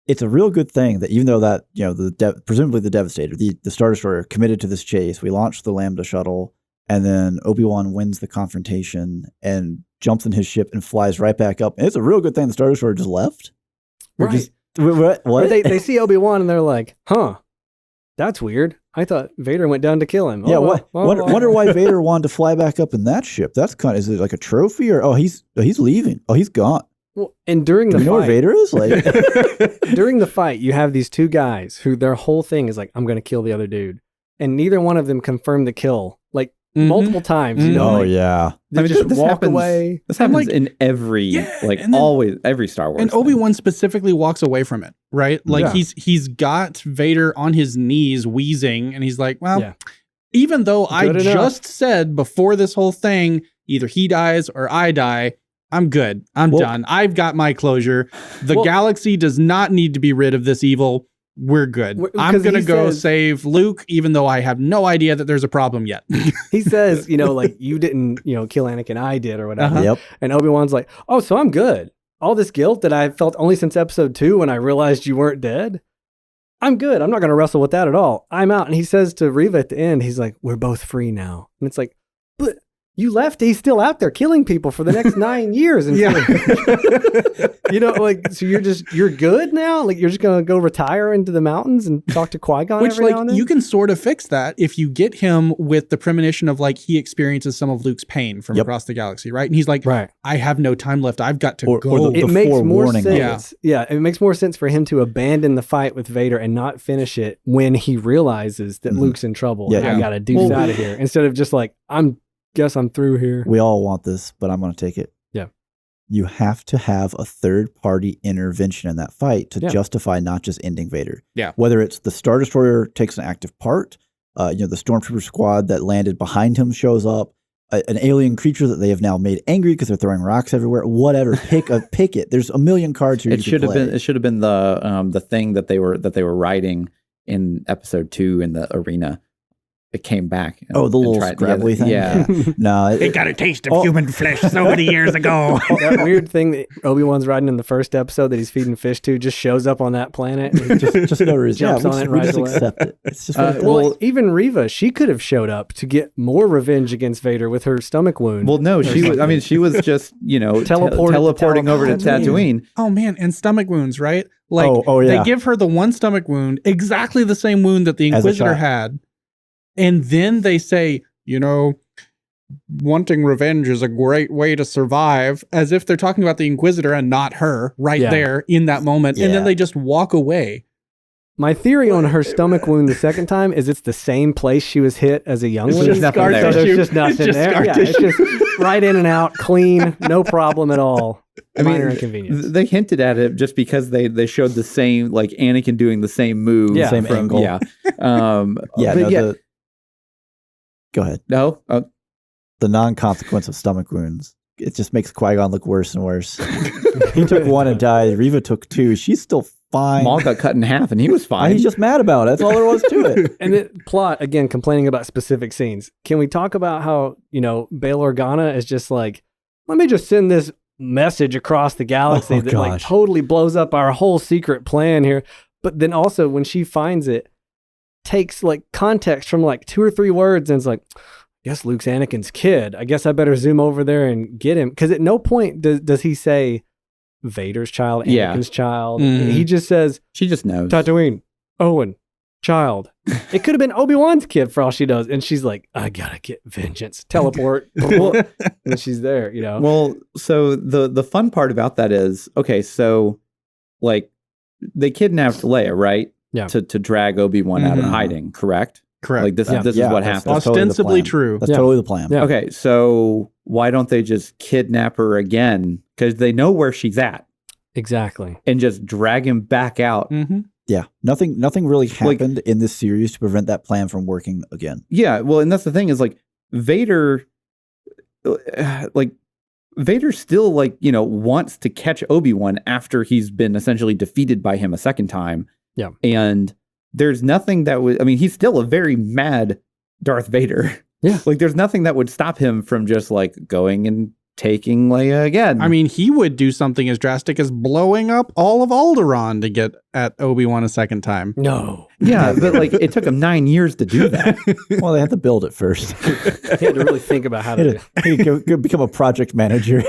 it's a real good thing that even though that presumably the Devastator, the Star Destroyer, committed to this chase, we launched the Lambda shuttle. And then Obi-Wan wins the confrontation and jumps in his ship and flies right back up. And it's a real good thing the Star Destroyer just left. Right. What? They see Obi-Wan and they're like, huh, that's weird. I thought Vader went down to kill him. Yeah, wonder why Vader wanted to fly back up in that ship. That's is it like a trophy or he's leaving. Oh, he's gone. Well, and during the fight, you know where Vader is? Like during the fight, you have these two guys who their whole thing is like, I'm going to kill the other dude. And neither one of them confirmed the kill. Like, multiple times, Oh yeah, they just walk away. This happens in every, always every Star Wars. And Obi-Wan specifically walks away from it, right? Like he's got Vader on his knees wheezing, and he's like, well, even though I just said before this whole thing, either he dies or I die, I'm good. I'm done. I've got my closure. The galaxy does not need to be rid of this evil. we're good. I'm 'Cause going to he go says- save Luke, even though I have no idea that there's a problem yet. He says, like, you didn't, kill Anakin, I did or whatever. Uh-huh. Yep. And Obi-Wan's like, oh, so I'm good. All this guilt that I felt only since episode 2 when I realized you weren't dead, I'm good. I'm not going to wrestle with that at all. I'm out. And he says to Reva at the end, he's like, we're both free now. And it's like, but you left. He's still out there killing people for the next 9 years. And so you're good now? Like, you're just going to go retire into the mountains and talk to Qui-Gon Which, every now and then? you can sort of fix that if you get him with the premonition of, like, he experiences some of Luke's pain from across the galaxy, right? And he's like, right. I have no time left. I've got to Or go. the It makes more forewarning. sense. Yeah, it makes more sense for him to abandon the fight with Vader and not finish it when he realizes that Luke's in trouble. Yeah. and I Yeah. got to deuce out of here. Instead of just like, guess I'm through here. We all want this, but I'm going to take it. Yeah. You have to have a third party intervention in that fight to justify not just ending Vader. Yeah. Whether it's the Star Destroyer takes an active part, the Stormtrooper squad that landed behind him shows up, an alien creature that they have now made angry because they're throwing rocks everywhere. Whatever, pick it. There's a million cards here. It should have been. It should have been the thing that they were writing in episode 2 in the arena. It came back. The little scrabbly thing. Yeah. No, It got a taste of human flesh so many years ago. That weird thing that Obi-Wan's riding in the first episode that he's feeding fish to just shows up on that planet. And he just no reason. jumps on it we right just away. accept it. It's just well, even Reva, she could have showed up to get more revenge against Vader with her stomach wound. Well, no, she was. I mean, she was just teleporting over to Tatooine. Oh, man. And stomach wounds, right? Like, yeah. they give her the one stomach wound, exactly the same wound that the As a Inquisitor child. had. And then they say, wanting revenge is a great way to survive, as if they're talking about the Inquisitor and not her there in that moment. And then Yeah. they just walk away. My theory on her stomach wound the second time is it's the same place she was hit as a youngling. just nothing So there. there's just nothing It's just there. scar Yeah, it's just right in and out, clean, no problem at all. Minor inconvenience. They hinted at it just because they showed the same, like Anakin doing the same move, Same angle. Yeah. Go ahead. No. The non-consequence of stomach wounds. It just makes Qui-Gon look worse and worse. He took one and died. Reva took 2. She's still fine. Maul got cut in half, and he was fine. He's just mad about it. That's all there was to it. And the plot, again, complaining about specific scenes. Can we talk about how, Bail Organa is just like, let me just send this message across the galaxy that like gosh. totally blows up our whole secret plan here. But then also when she finds it, takes like context from like 2 or 3 words and it's like, I guess Luke's Anakin's kid. I guess I better zoom over there and get him. Because at no point does he say Vader's child, Anakin's child. He just says, she just knows. Tatooine, Owen, child. It could have been Obi-Wan's kid for all she does. And she's like, I gotta get vengeance. Teleport. And she's there, Well, so the fun part about that is, okay, so like they kidnapped Leia, right? Yeah. To drag Obi-Wan out of hiding, correct? Correct. Like this is Yeah, what that's happened. totally the Ostensibly plan. true. That's Yeah. totally the plan. Yeah. Okay, so why don't they just kidnap her again? Because they know where she's at, Exactly. and just drag him back out. Mm-hmm. Yeah. Nothing really happened in this series to prevent that plan from working again. Yeah, well, and that's the thing is like Vader still wants to catch Obi-Wan after he's been essentially defeated by him a second time. Yeah. And there's nothing that would, he's still a very mad Darth Vader. Yeah. Like there's nothing that would stop him from just like going and taking Leia again. He would do something as drastic as blowing up all of Alderaan to get at Obi-Wan a second time. No. yeah, but like it took him 9 years to do that. Well, they had to build it first. He had to really think about how to do He could become a project manager.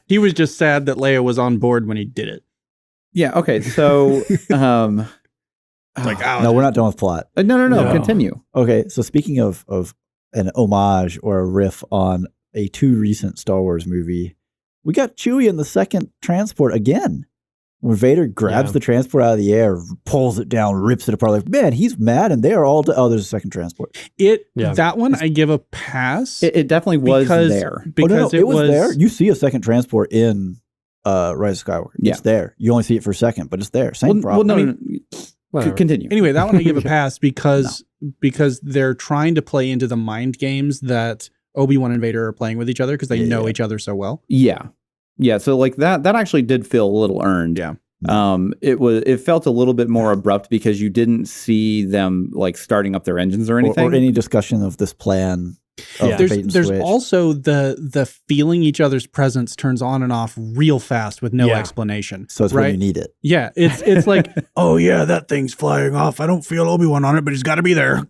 He was just sad that Leia was on board when he did it. Yeah, okay, so No, we're not done with plot. no, No. continue. Okay, so speaking of an homage or a riff on a 2 recent Star Wars movie, we got Chewie in the second transport again. When Vader grabs the transport out of the air, pulls it down, rips it apart. Like, man, he's mad, and they are all. There's a second transport. That one I give a pass. It definitely was there. Because it was there. You see a second transport in Rise of Skywalker. Yeah. It's there. You only see it for a second, but it's there. Same problem. Well, no, Whatever. continue. Anyway, that one I give a pass because they're trying to play into the mind games that Obi-Wan and Vader are playing with each other because they know each other so well. Yeah. So like that actually did feel a little earned. Yeah. It felt a little bit more abrupt because you didn't see them like starting up their engines or anything, or any discussion of this plan. There's also the feeling each other's presence turns on and off real fast with no explanation. So it's when you need it. Yeah, it's like, oh yeah, that thing's flying off. I don't feel Obi-Wan on it, but he's got to be there.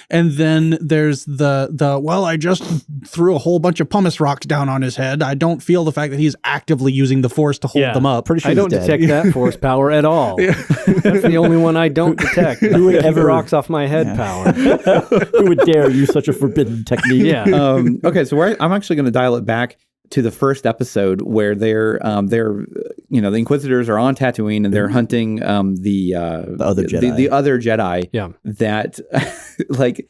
And then there's the well, I just threw a whole bunch of pumice rocks down on his head. I don't feel the fact that he's actively using the Force to hold them up. Pretty sure I don't detect that Force power at all. That's the only one I don't detect. Who would ever rocks off my head power? Who would dare use such a forbidden technique? Yeah. Okay, so I'm actually going to dial it back to the first episode where they're the Inquisitors are on Tatooine and they're hunting the other Jedi. The other Jedi. Yeah. That like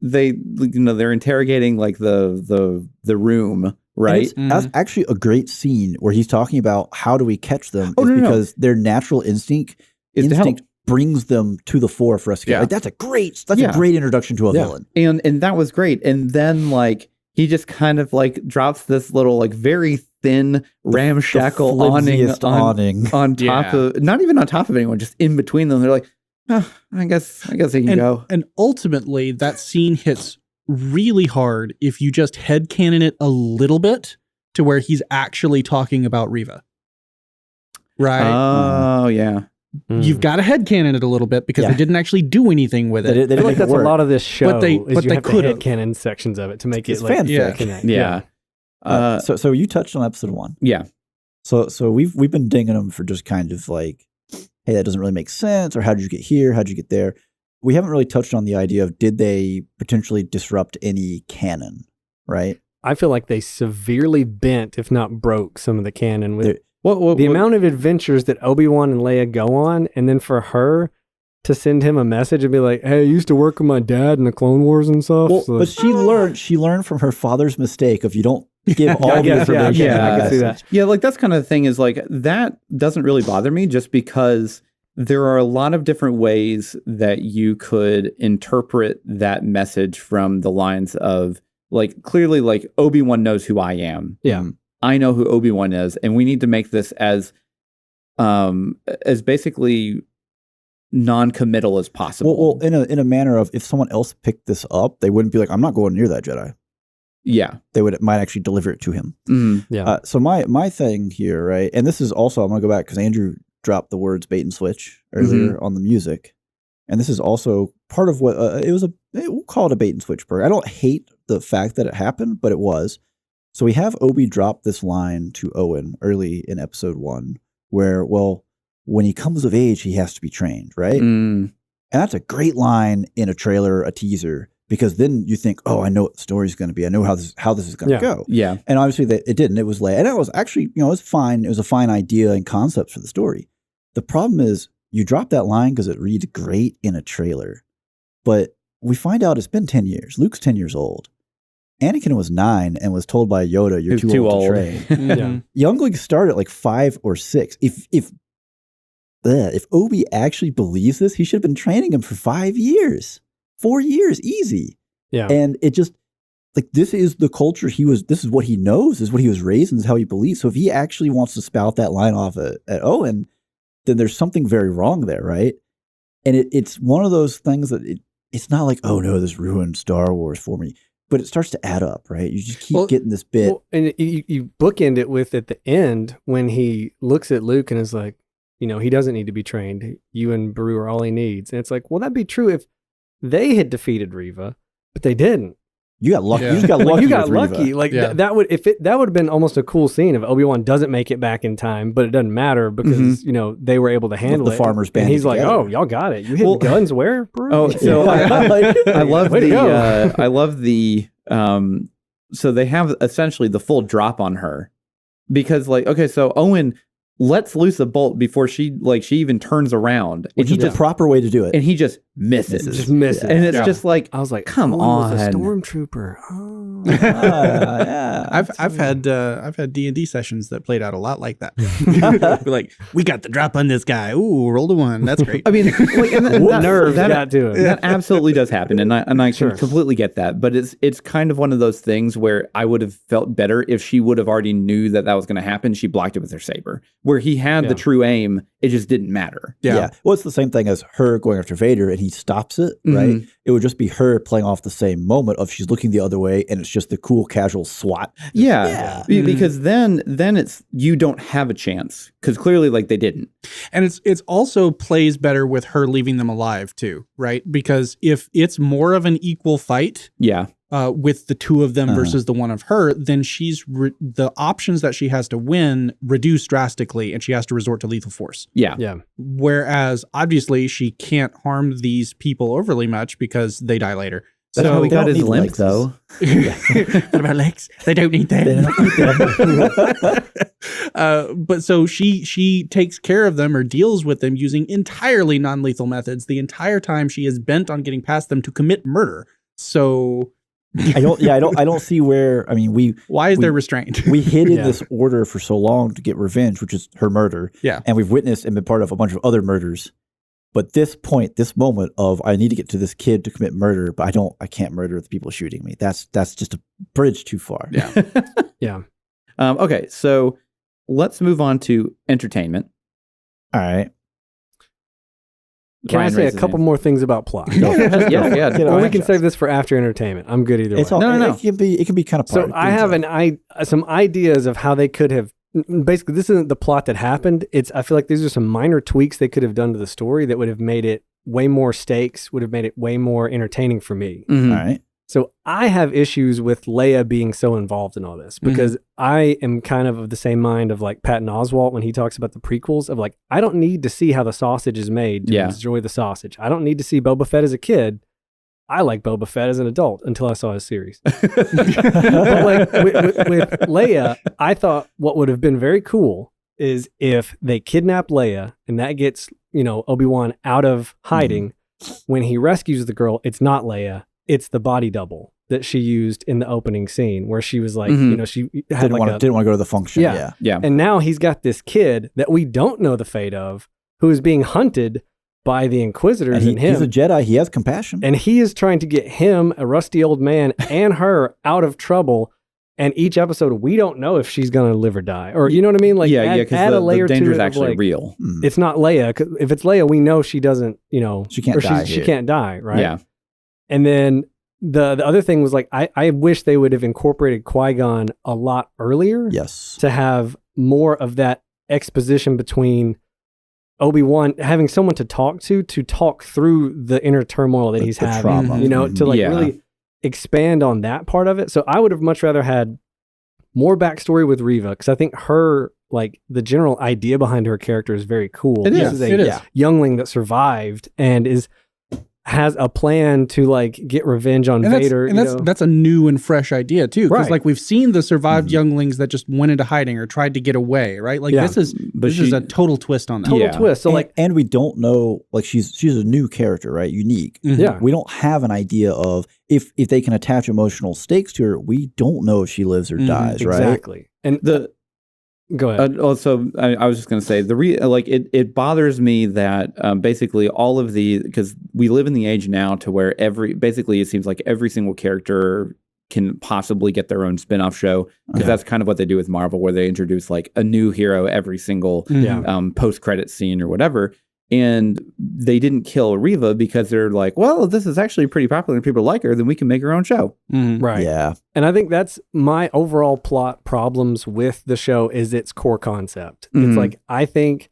they're interrogating like the room, right? That's actually a great scene where he's talking about how do we catch them because their natural instinct brings them to the fore for us to get. Like, that's a great introduction to a villain. And that was great. And then like he just kind of like drops this little like very thin ramshackle awning on top of, not even on top of anyone, just in between them. They're like, oh, I guess he can go. And ultimately that scene hits really hard if you just headcanon it a little bit to where he's actually talking about Reva. Right? Oh, yeah. You've got to headcanon it a little bit because they didn't actually do anything with it. I feel like that's a lot of this show. But they could have headcanon sections of it to make it like fanfic. Yeah. So you touched on episode 1. Yeah. So we've been dinging them for just kind of like, hey, that doesn't really make sense, or how did you get here? How did you get there? We haven't really touched on the idea of did they potentially disrupt any canon, right? I feel like they severely bent, if not broke, some of the canon with the amount of adventures that Obi-Wan and Leia go on, and then for her to send him a message and be like, hey, I used to work with my dad in the Clone Wars and stuff. Well, but she learned from her father's mistake of you don't give all the information. Yeah, I can see that. Yeah, like that's kind of the thing is like that doesn't really bother me just because there are a lot of different ways that you could interpret that message from the lines of like clearly like Obi-Wan knows who I am. Yeah. I know who Obi-Wan is, and we need to make this as basically non-committal as possible. Well, in a manner of if someone else picked this up, they wouldn't be like, I'm not going near that Jedi. Yeah, they might actually deliver it to him. Yeah. So my thing here, right, and this is also I'm going to go back because Andrew dropped the words bait and switch earlier on the music, and this is also part of what we'll call it a bait and switch program. I don't hate the fact that it happened, but it was. So we have Obi drop this line to Owen early in episode 1 where, well, when he comes of age, he has to be trained, right? And that's a great line in a trailer, a teaser, because then you think, oh, I know what the story's going to be. I know how this is going to go. Yeah. And obviously it didn't. It was late. And it was actually, it was fine. It was a fine idea and concept for the story. The problem is you drop that line because it reads great in a trailer. But we find out it's been 10 years. Luke's 10 years old. Anakin was 9 and was told by Yoda, "You're too old to train." Younglings start at like 5 or 6. If Obi actually believes this, he should have been training him for 5 years, 4 years, easy. Yeah, and it just like this is the culture this is what he knows, this is what he was raised, and this is how he believes. So if he actually wants to spout that line off at Owen, then there's something very wrong there, right? And it's one of those things that it's not like, oh no, this ruined Star Wars for me. But it starts to add up, right? You just keep getting this bit. Well, and you bookend it with at the end when he looks at Luke and is like, he doesn't need to be trained. You and Beru are all he needs. And it's like, well, that'd be true if they had defeated Reva, but they didn't. You got lucky. Yeah. You just got lucky. You got lucky. Like that would have been almost a cool scene if Obi-Wan doesn't make it back in time, but it doesn't matter because they were able to handle the farmers band. And he's like, "Oh, y'all got it. You hit guns where, bro?" Oh, so I love the so they have essentially the full drop on her because like okay, so Owen lets loose a bolt before she even turns around, which is the proper way to do it, and he just misses. And it's just like I was like, come on, was a stormtrooper. Oh. Yeah. I've had D&D sessions that played out a lot like that. Like, we got the drop on this guy. Ooh, rolled a 1. That's great. I mean, like, that absolutely does happen, and I Sure. can completely get that. But it's kind of one of those things where I would have felt better if she would have already knew that was going to happen. She blocked it with her saber. where he had the true aim. It just didn't matter. Yeah. Well, it's the same thing as her going after Vader and he stops it, right? It would just be her playing off the same moment of she's looking the other way and it's just the cool casual swat. Because then it's you don't have a chance because clearly like they didn't. And it's also plays better with her leaving them alive too, right? Because if it's more of an equal fight, with the two of them versus the one of her, then she's the options that she has to win reduce drastically, and she has to resort to lethal force. Yeah. Whereas obviously she can't harm these people overly much because they die later. That's how he got his limp, though. What about legs? They don't need them. But so she takes care of them or deals with them using entirely non-lethal methods the entire time she is bent on getting past them to commit murder. So I don't see where, I mean, why is there restraint? We hid in this order for so long to get revenge, which is her murder. Yeah. And we've witnessed and been part of a bunch of other murders. But this moment of I need to get to this kid to commit murder, but I can't murder the people shooting me. That's just a bridge too far. Yeah. Yeah. Okay, so let's move on to entertainment. All right. Can I say a couple more things about plot? Yeah. Or we can save this for after entertainment. I'm good either way. No. It can be kind of part. So I have some ideas of how they could have. Basically, this isn't the plot that happened. I feel like these are some minor tweaks they could have done to the story that would have made it way more stakes, would have made it way more entertaining for me. Mm-hmm. All right. So I have issues with Leia being so involved in all this because I am kind of the same mind of like Patton Oswalt when he talks about the prequels of like, I don't need to see how the sausage is made to enjoy the sausage. I don't need to see Boba Fett as a kid. I like Boba Fett as an adult until I saw his series. But like with Leia, I thought what would have been very cool is if they kidnap Leia and that gets, Obi-Wan out of hiding. When he rescues the girl, it's not Leia. It's the body double that she used in the opening scene where she was like, she had didn't want to go to the function. Yeah. And now he's got this kid that we don't know the fate of who is being hunted by the Inquisitors and him. He's a Jedi. He has compassion. And he is trying to get him, a rusty old man, and her out of trouble. And each episode, we don't know if she's going to live or die. Or, you know what I mean? Like, add a layer to it. The danger is actually real. It's not Leia. 'Cause if it's Leia, we know she doesn't, she can't die. She can't die, right? Yeah. And then the other thing was like, I wish they would have incorporated Qui-Gon a lot earlier. Yes. To have more of that exposition between Obi-Wan, having someone to talk through the inner turmoil that he's having, trauma. To like really expand on that part of it. So I would have much rather had more backstory with Reva because I think her, like the general idea behind her character is very cool. This is a youngling that survived and has a plan to like get revenge on Vader. That's a new and fresh idea too. Because like we've seen the survived younglings that just went into hiding or tried to get away, right? Like this is a total twist on that. Total twist. So and we don't know, like she's a new character, right? Unique. Yeah. We don't have an idea of if they can attach emotional stakes to her, we don't know if she lives or dies, right? Exactly. And go ahead. Also, I was just going to say it bothers me that basically all of because we live in the age now to where it seems like every single character can possibly get their own spin-off show because that's kind of what they do with Marvel where they introduce like a new hero every single post-credit scene or whatever. And they didn't kill Reva because they're like, well, if this is actually pretty popular and people like her, then we can make our own show. Right. Yeah. And I think that's my overall plot problems with the show is its core concept. It's like, I think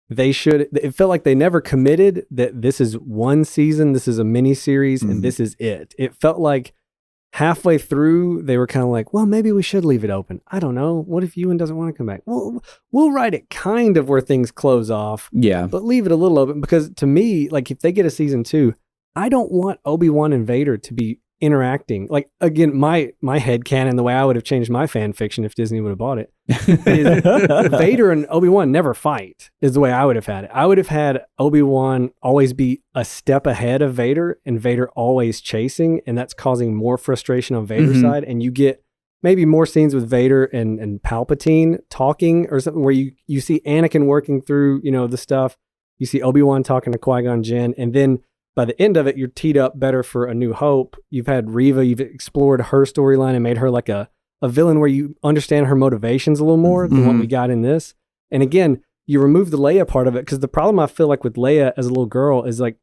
it felt like they never committed that this is one season, this is a mini series, and this is it. It felt like halfway through, they were kind of like, well, maybe we should leave it open. I don't know. What if Ewan doesn't want to come back? Well, we'll write it kind of where things close off. Yeah. But leave it a little open because to me, like if they get a season 2, I don't want Obi-Wan and Vader to be interacting. Like again, my headcanon, the way I would have changed my fan fiction if Disney would have bought it, is Vader and Obi-Wan never fight is the way I would have had it. I would have had Obi-Wan always be a step ahead of Vader and Vader always chasing, and that's causing more frustration on Vader's side. And you get maybe more scenes with Vader and Palpatine talking or something where you see Anakin working through, the stuff. You see Obi-Wan talking to Qui-Gon Jinn, and then by the end of it, you're teed up better for A New Hope. You've had Reva, you've explored her storyline and made her like a villain where you understand her motivations a little more than what we got in this. And again, you remove the Leia part of it, because the problem I feel like with Leia as a little girl is like,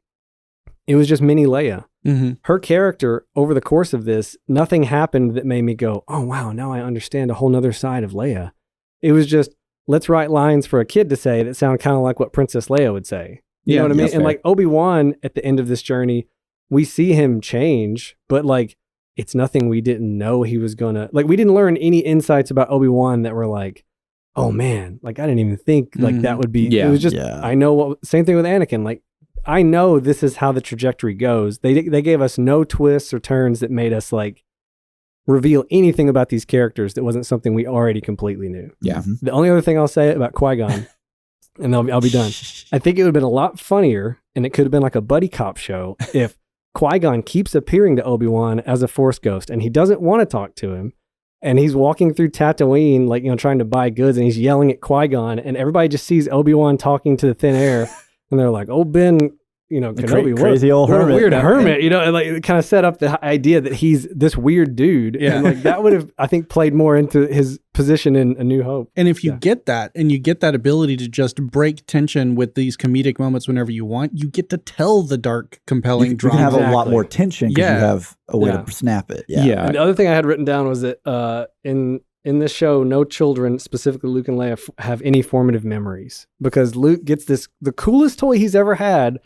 it was just mini Leia. Mm-hmm. Her character over the course of this, nothing happened that made me go, oh wow, now I understand a whole nother side of Leia. It was just, let's write lines for a kid to say that sound kind of like what Princess Leia would say. You know what I mean? And like Obi-Wan at the end of this journey, we see him change, but like, it's nothing we didn't know he was gonna, like, we didn't learn any insights about Obi-Wan that were like, oh man, like I didn't even think like that would be, it was just, I know what, same thing with Anakin, like, I know this is how the trajectory goes. They gave us no twists or turns that made us like reveal anything about these characters that wasn't something we already completely knew. Yeah. The only other thing I'll say about Qui-Gon, and I'll be done. I think it would have been a lot funnier, and it could have been like a buddy cop show if Qui-Gon keeps appearing to Obi-Wan as a Force ghost, and he doesn't want to talk to him. And he's walking through Tatooine, like, you know, trying to buy goods, and he's yelling at Qui-Gon, and everybody just sees Obi-Wan talking to the thin air. And they're like, oh, Ben, you know, Kenobi, crazy old hermit. Weird hermit, you know, and like it kind of set up the idea that he's this weird dude. Yeah. And like that would have, I think, played more into his position in A New Hope. And if you get that, and you get that ability to just break tension with these comedic moments whenever you want, you get to tell the dark, compelling you drama. can have a lot more tension because you have a way Yeah. to snap it. And the other thing I had written down was that in this show, no children, specifically Luke and Leia, have any formative memories, because Luke gets the coolest toy he's ever had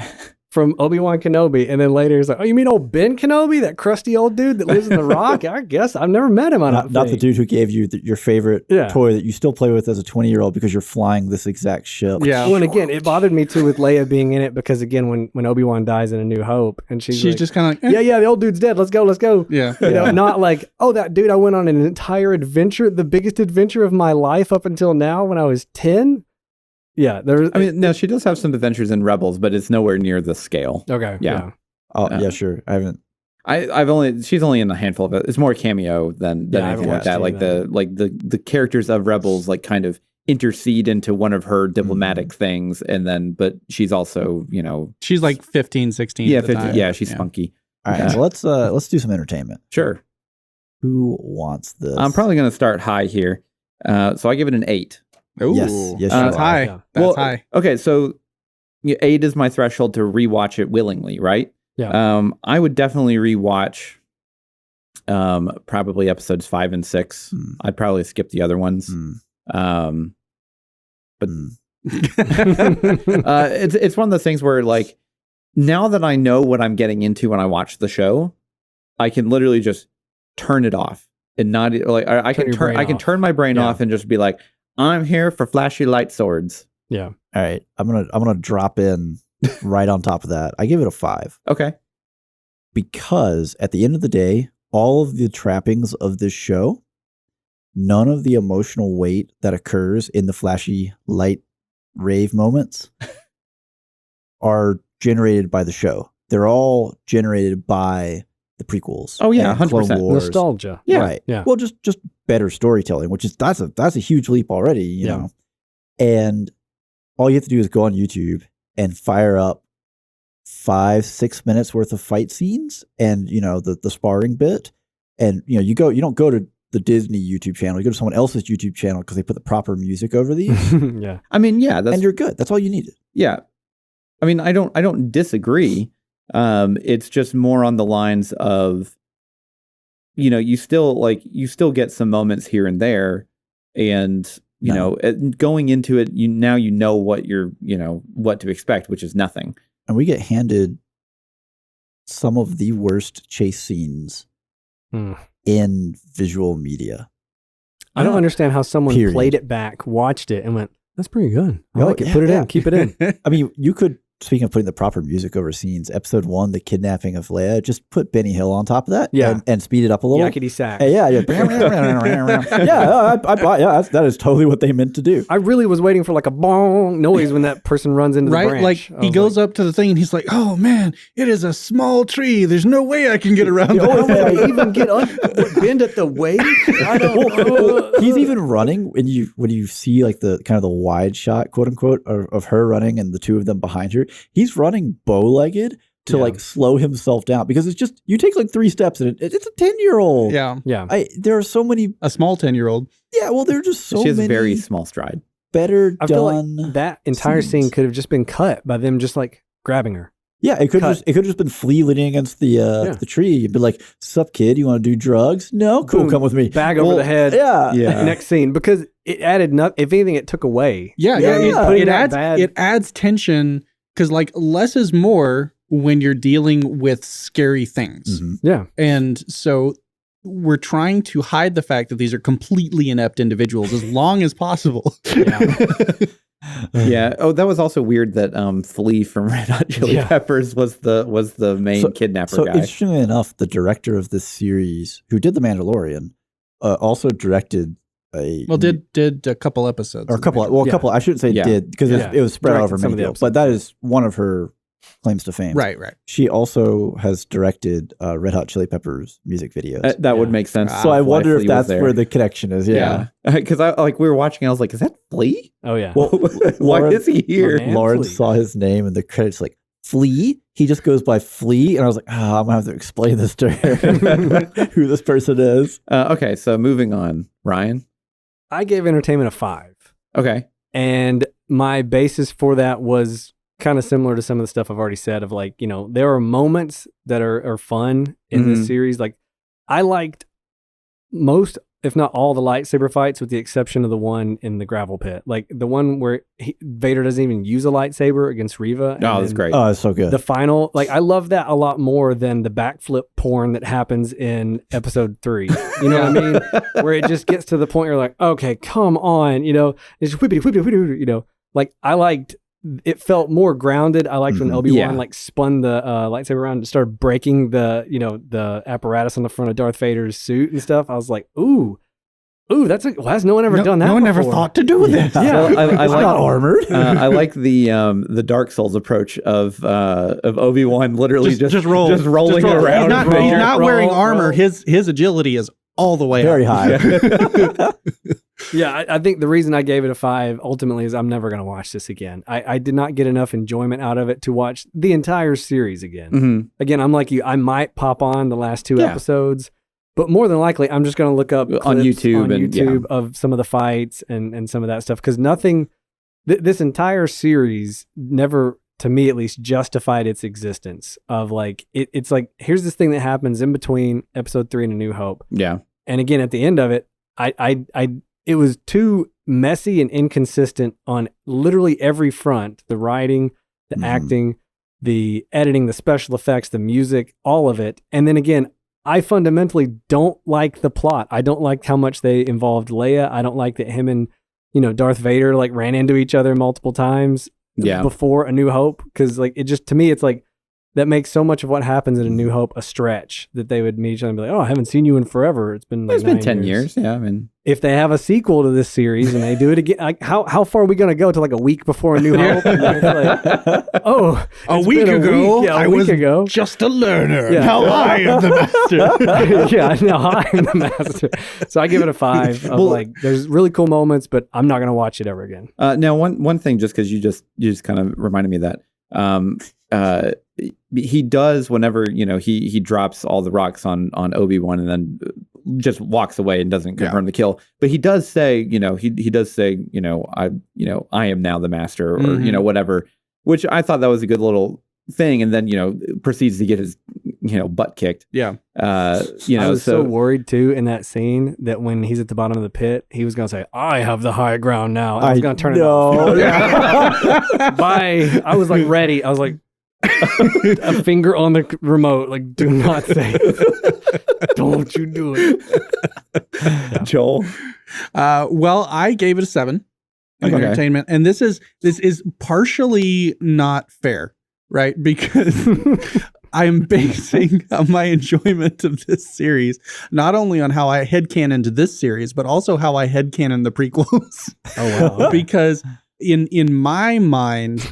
from Obi-Wan Kenobi, and then later he's like, oh, you mean old Ben Kenobi, that crusty old dude that lives in the rock? I guess I've never met him. Not the dude who gave you your favorite toy that you still play with as a 20-year-old because you're flying this exact ship. Yeah. Well, and again, it bothered me too with Leia being in it, because again, when Obi-Wan dies in A New Hope, and she's like, just kind of like, yeah, the old dude's dead. Let's go. Yeah. You know, not like, oh, that dude, I went on an entire adventure, the biggest adventure of my life up until now when I was 10. Yeah, I mean, no, she does have some adventures in Rebels, but it's nowhere near the scale. Okay. Yeah. Oh, yeah, sure. I haven't. She's only in a handful of it. It's more cameo than anything like that. Like the characters of Rebels like kind of intercede into one of her diplomatic things, and then but she's also, you know, she's like 15, 16. Yeah, at the 15, time. yeah, she's spunky. All right, so let's do some entertainment. Sure. Who wants this? I'm probably going to start high here. So I give it an 8. Ooh, yes, that's high. Yeah. That's high. Okay, so 8 is my threshold to rewatch it willingly, right? Yeah. I would definitely rewatch probably episodes 5 and 6. I'd probably skip the other ones. But it's one of those things where, like, now that I know what I'm getting into when I watch the show, I can literally just turn it off and not like I can turn my brain off and just be like, I'm here for flashy light swords. Yeah. All right, I'm gonna drop in right on top of that. I give it a 5. Okay. Because at the end of the day, all of the trappings of this show, none of the emotional weight that occurs in the flashy light rave moments are generated by the show. They're all generated by the prequels. Oh yeah, 100% nostalgia. Yeah. Right. Yeah. Well, just better storytelling, which is that's a huge leap already, you know. And all you have to do is go on YouTube and fire up 5-6 minutes worth of fight scenes, and you know the sparring bit, and you don't go to the Disney YouTube channel, you go to someone else's YouTube channel because they put the proper music over these. Yeah. I mean, yeah, and you're good. That's all you needed. Yeah. I mean, I don't disagree. It's just more on the lines of, you know, you still get some moments here and there, and you know, going into it, you know what what to expect, which is nothing. And we get handed some of the worst chase scenes in visual media. I don't understand how someone Period. played it back, watched it, and went, that's pretty good. I Oh, like it. yeah, Put it yeah. in. Keep it in. I mean, you could, speaking of putting the proper music over scenes, episode 1, the kidnapping of Leia, just put Benny Hill on top of that, and speed it up a little. Yakety sax. Yeah. That is totally what they meant to do. I really was waiting for like a bong noise when that person runs into the branch. Like he goes up to the thing and he's like, "Oh man, it is a small tree. There's no way I can get around The only way that." I even get bend at the waist. I don't. He's even running when you see like the kind of the wide shot, quote unquote, of her running and the two of them behind her. He's running bow-legged to like slow himself down, because it's just, you take like 3 steps and it's a 10-year-old. Yeah. There are so many. A small 10-year-old. Yeah, well, there are just so many. She has a very small stride. better I done. feel like that entire scenes. scene could have just been cut by them just like grabbing her. Yeah, it could have just been Flea leaning against the tree. You'd be like, "Sup, kid? You want to do drugs? No, cool. Boom, Come with me." Bag over the head. Yeah. Next scene, because it added nothing. If anything, it took away. It adds tension because like less is more when you're dealing with scary things. Mm-hmm. Yeah, and so we're trying to hide the fact that these are completely inept individuals as long as possible. Yeah. Oh, that was also weird that Flea from Red Hot Chili Peppers was the main kidnapper so guy. Interestingly enough, the director of this series, who did The Mandalorian, also directed did a couple episodes or a couple. I shouldn't say did because it was spread out over many episodes. But that is one of her claims to fame. Right. She also has directed Red Hot Chili Peppers music videos. That would make sense. So I wonder if that's where the connection is. Yeah. Because we were watching, I was like, is that Flea? Oh yeah. Well, why is he here? Lauren saw his name in the credits like Flea. He just goes by Flea, and I was like, I'm gonna have to explain this to her who this person is. Okay, so moving on, Ryan. I gave Entertainment a 5. Okay, and my basis for that was kind of similar to some of the stuff I've already said of like, there are moments that are fun in this series. Like I liked most, if not all, the lightsaber fights with the exception of the one in the gravel pit. Like the one where Vader doesn't even use a lightsaber against Reva. Oh, that's great. Oh, it's so good. The final, like I love that a lot more than the backflip porn that happens in episode 3. You know what I mean? Where it just gets to the point where you're like, okay, come on, it's whippity, whippity, whippity, like I liked, it felt more grounded. I liked when Obi-Wan like spun the lightsaber around and started breaking the apparatus on the front of Darth Vader's suit and stuff. I was like, ooh, that's has no one ever done that? No one before? ever thought to do this. Yeah, well, I it's like not armored. I like the Dark Souls approach of Obi-Wan literally just rolling around. He's not wearing armor. His agility is all the way very up. high. Yeah, I think the reason I gave it a 5 ultimately is I'm never going to watch this again. I did not get enough enjoyment out of it to watch the entire series again. Mm-hmm. Again, I'm like you. I might pop on the last 2 episodes, but more than likely, I'm just going to look up on YouTube of some of the fights and some of that stuff because nothing. This entire series never, to me at least, justified its existence. Of like it's like here's this thing that happens in between episode 3 and A New Hope. Yeah, and again at the end of it, it was too messy and inconsistent on literally every front. The writing, the acting, the editing, the special effects, the music, all of it. And then again, I fundamentally don't like the plot. I don't like how much they involved Leia. I don't like that him and, Darth Vader like ran into each other multiple times before A New Hope. Cause like, it just, to me, it's like, that makes so much of what happens in A New Hope a stretch that they would meet each other and be like, oh, I haven't seen you in forever. It's been like it's been 10 years. Yeah, I mean, if they have a sequel to this series and they do it again, like how far are we going to go to like a week before A New Hope? A week ago, I was just a learner. Yeah. Now I am the master. Yeah, now I am the master. So I give it a 5. There's really cool moments, but I'm not going to watch it ever again. Now, one thing, just because you just kind of reminded me of that. He does whenever he drops all the rocks on Obi-Wan and then just walks away and doesn't confirm the kill. But he does say, he does say, I am now the master or whatever, which I thought that was a good little thing. And then proceeds to get his butt kicked. Yeah. I was so worried too in that scene that when he's at the bottom of the pit, he was going to say, I have the high ground now. I was going to turn it off. Bye. I was like ready. I was like, a finger on the remote, like, do not say it. Don't you do it. Joel? Well, I gave it a 7 in entertainment. And this is partially not fair, right? Because I'm basing my enjoyment of this series not only on how I headcanoned this series, but also how I headcanon the prequels. Oh, wow. Because in my mind,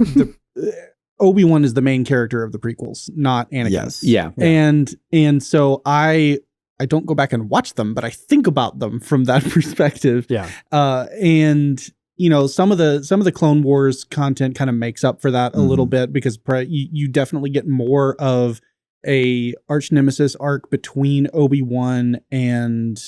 Obi-Wan is the main character of the prequels, not Anakin. Yes. Yeah. And so I don't go back and watch them, but I think about them from that perspective. Yeah. And some of the Clone Wars content kind of makes up for that a little bit because you definitely get more of a arch nemesis arc between Obi-Wan and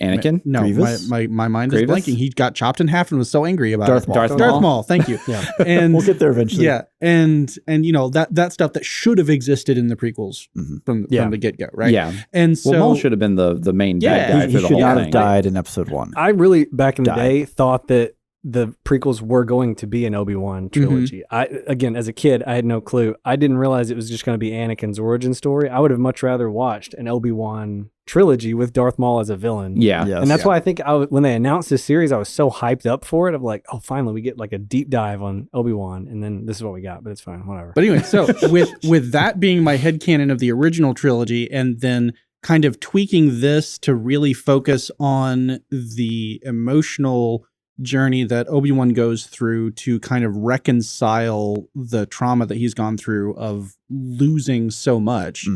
Anakin? No, Grievous? my mind is Grievous? blanking. He got chopped in half and was so angry about Darth it. Maul. Darth Maul. Thank you. Yeah. And We'll get there eventually. yeah, and that stuff that should have existed in the prequels from the get go, right? Yeah. And so Well, Maul should have been the main Yeah, bad guy He for the should whole not thing. have died in episode 1. I really, back in the Died. day, thought that the prequels were going to be an Obi-Wan trilogy. Again, as a kid, I had no clue. I didn't realize it was just going to be Anakin's origin story. I would have much rather watched an Obi-Wan trilogy with Darth Maul as a villain. Yeah. Yes. And that's why I think when they announced this series, I was so hyped up for it. Of like, oh, finally we get like a deep dive on Obi-Wan, and then this is what we got. But it's fine, whatever. But anyway, so with that being my headcanon of the original trilogy, and then kind of tweaking this to really focus on the emotional journey that Obi-Wan goes through to kind of reconcile the trauma that he's gone through of losing so much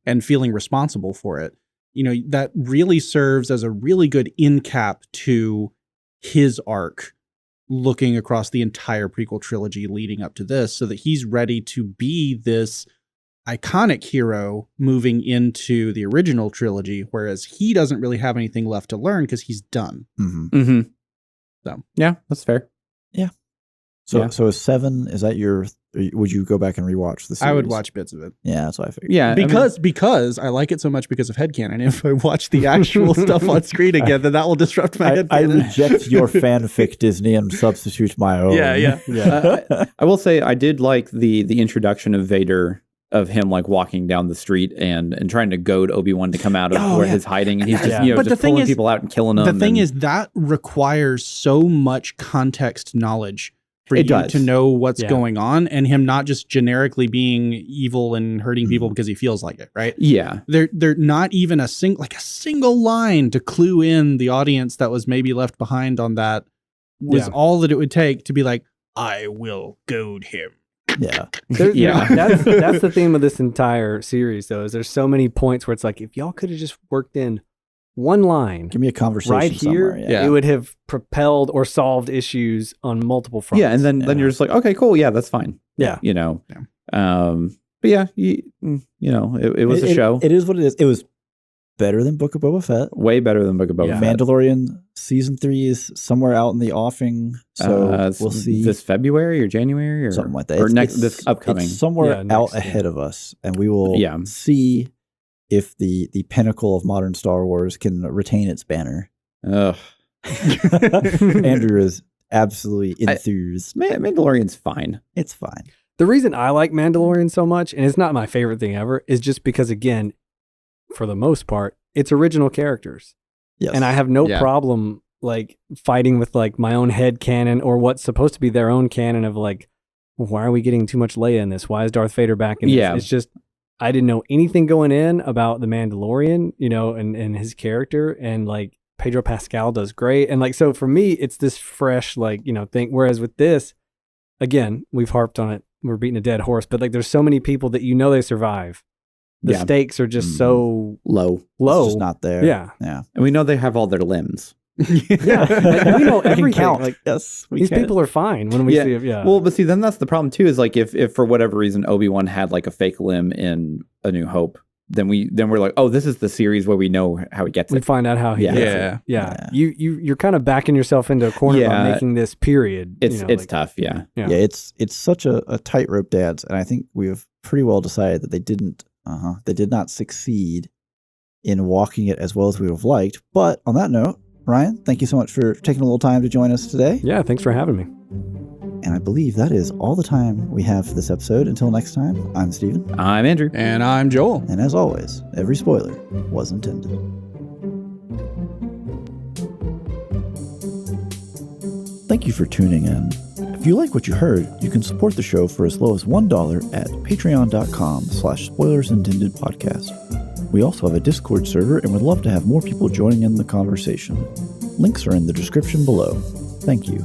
and feeling responsible for it. That really serves as a really good end cap to his arc, looking across the entire prequel trilogy leading up to this, so that he's ready to be this iconic hero moving into the original trilogy, whereas he doesn't really have anything left to learn because he's done. So yeah, that's fair. So is 7, is that would you go back and rewatch the series? I would watch bits of it. Yeah, that's what I figured. Yeah. Because I like it so much because of headcanon. If I watch the actual stuff on screen again, then that will disrupt my headcanon. I reject your fanfic, Disney, and substitute my own. I will say I did like the introduction of Vader, of him like walking down the street and trying to goad Obi-Wan to come out of where he's hiding, and he's just But the just thing pulling is- people out and killing them. The thing is, that requires so much context knowledge for It you does. to know what's Yeah. going on, and him not just generically being evil and hurting people because he feels like it, right? yeah, They're not even a single line to clue in the audience that was maybe left behind on that was Yeah. all that it would take to be like, I will goad him. Yeah. That's the theme of this entire series, though. Is there's so many points where it's like, if y'all could have just worked in one line Give me a conversation right here, somewhere. Yeah. it would have propelled or solved issues on multiple fronts. yeah, and then you're just like, okay, cool, yeah, that's fine. Yeah. But yeah, it was a show. It is what it is. It was better than Book of Boba Fett. Way better than Book of Boba Yeah. Fett. Mandalorian season 3 is somewhere out in the offing, so we'll see. this February or January or something like that. or It's- this upcoming. It's somewhere Yeah, out next, yeah. ahead of us, and we will Yeah. see if the pinnacle of modern Star Wars can retain its banner. Ugh. Andrew is absolutely enthused. Mandalorian's fine. It's fine. The reason I like Mandalorian so much, and it's not my favorite thing ever, is just because, again, for the most part, it's original characters. Yes. And I have no Yeah. problem like fighting with like my own head canon or what's supposed to be their own canon of like, well, why are we getting too much Leia in this? Why is Darth Vader back in this? Yeah. It's just, I didn't know anything going in about the Mandalorian, and his character, and like Pedro Pascal does great. And like, so for me, it's this fresh, thing. Whereas with this, again, we've harped on it. We're beating a dead horse, but like, there's so many people that they survive. The Yeah. stakes are just so Low. low. It's just not there. Yeah. Yeah. And we know they have all their limbs. Yeah. And we know We can everything. count. Like, Yes. We these can. people are fine when we Yeah. see it. Yeah. Well, but see, then that's the problem too, is like if for whatever reason Obi-Wan had like a fake limb in A New Hope, then we're like, oh, this is the series where we know how he gets we it. find out how he Yeah. gets Yeah. it. Yeah. Yeah. You're kind of backing yourself into a corner by Yeah. making this period. It's tough, yeah. Yeah. Yeah, it's such a tightrope dance, and I think we've pretty well decided that they did not succeed in walking it as well as we would have liked. But on that note, Ryan, thank you so much for taking a little time to join us today. Yeah. Thanks for having me. And I believe that is all the time we have for this episode. Until next time, I'm Steven. I'm Andrew. And I'm Joel. And as always, every spoiler was intended. Thank you for tuning in. If you like what you heard, you can support the show for as low as $1 at patreon.com/spoilersintendedpodcast. We also have a Discord server and would love to have more people joining in the conversation. Links are in the description below. Thank you.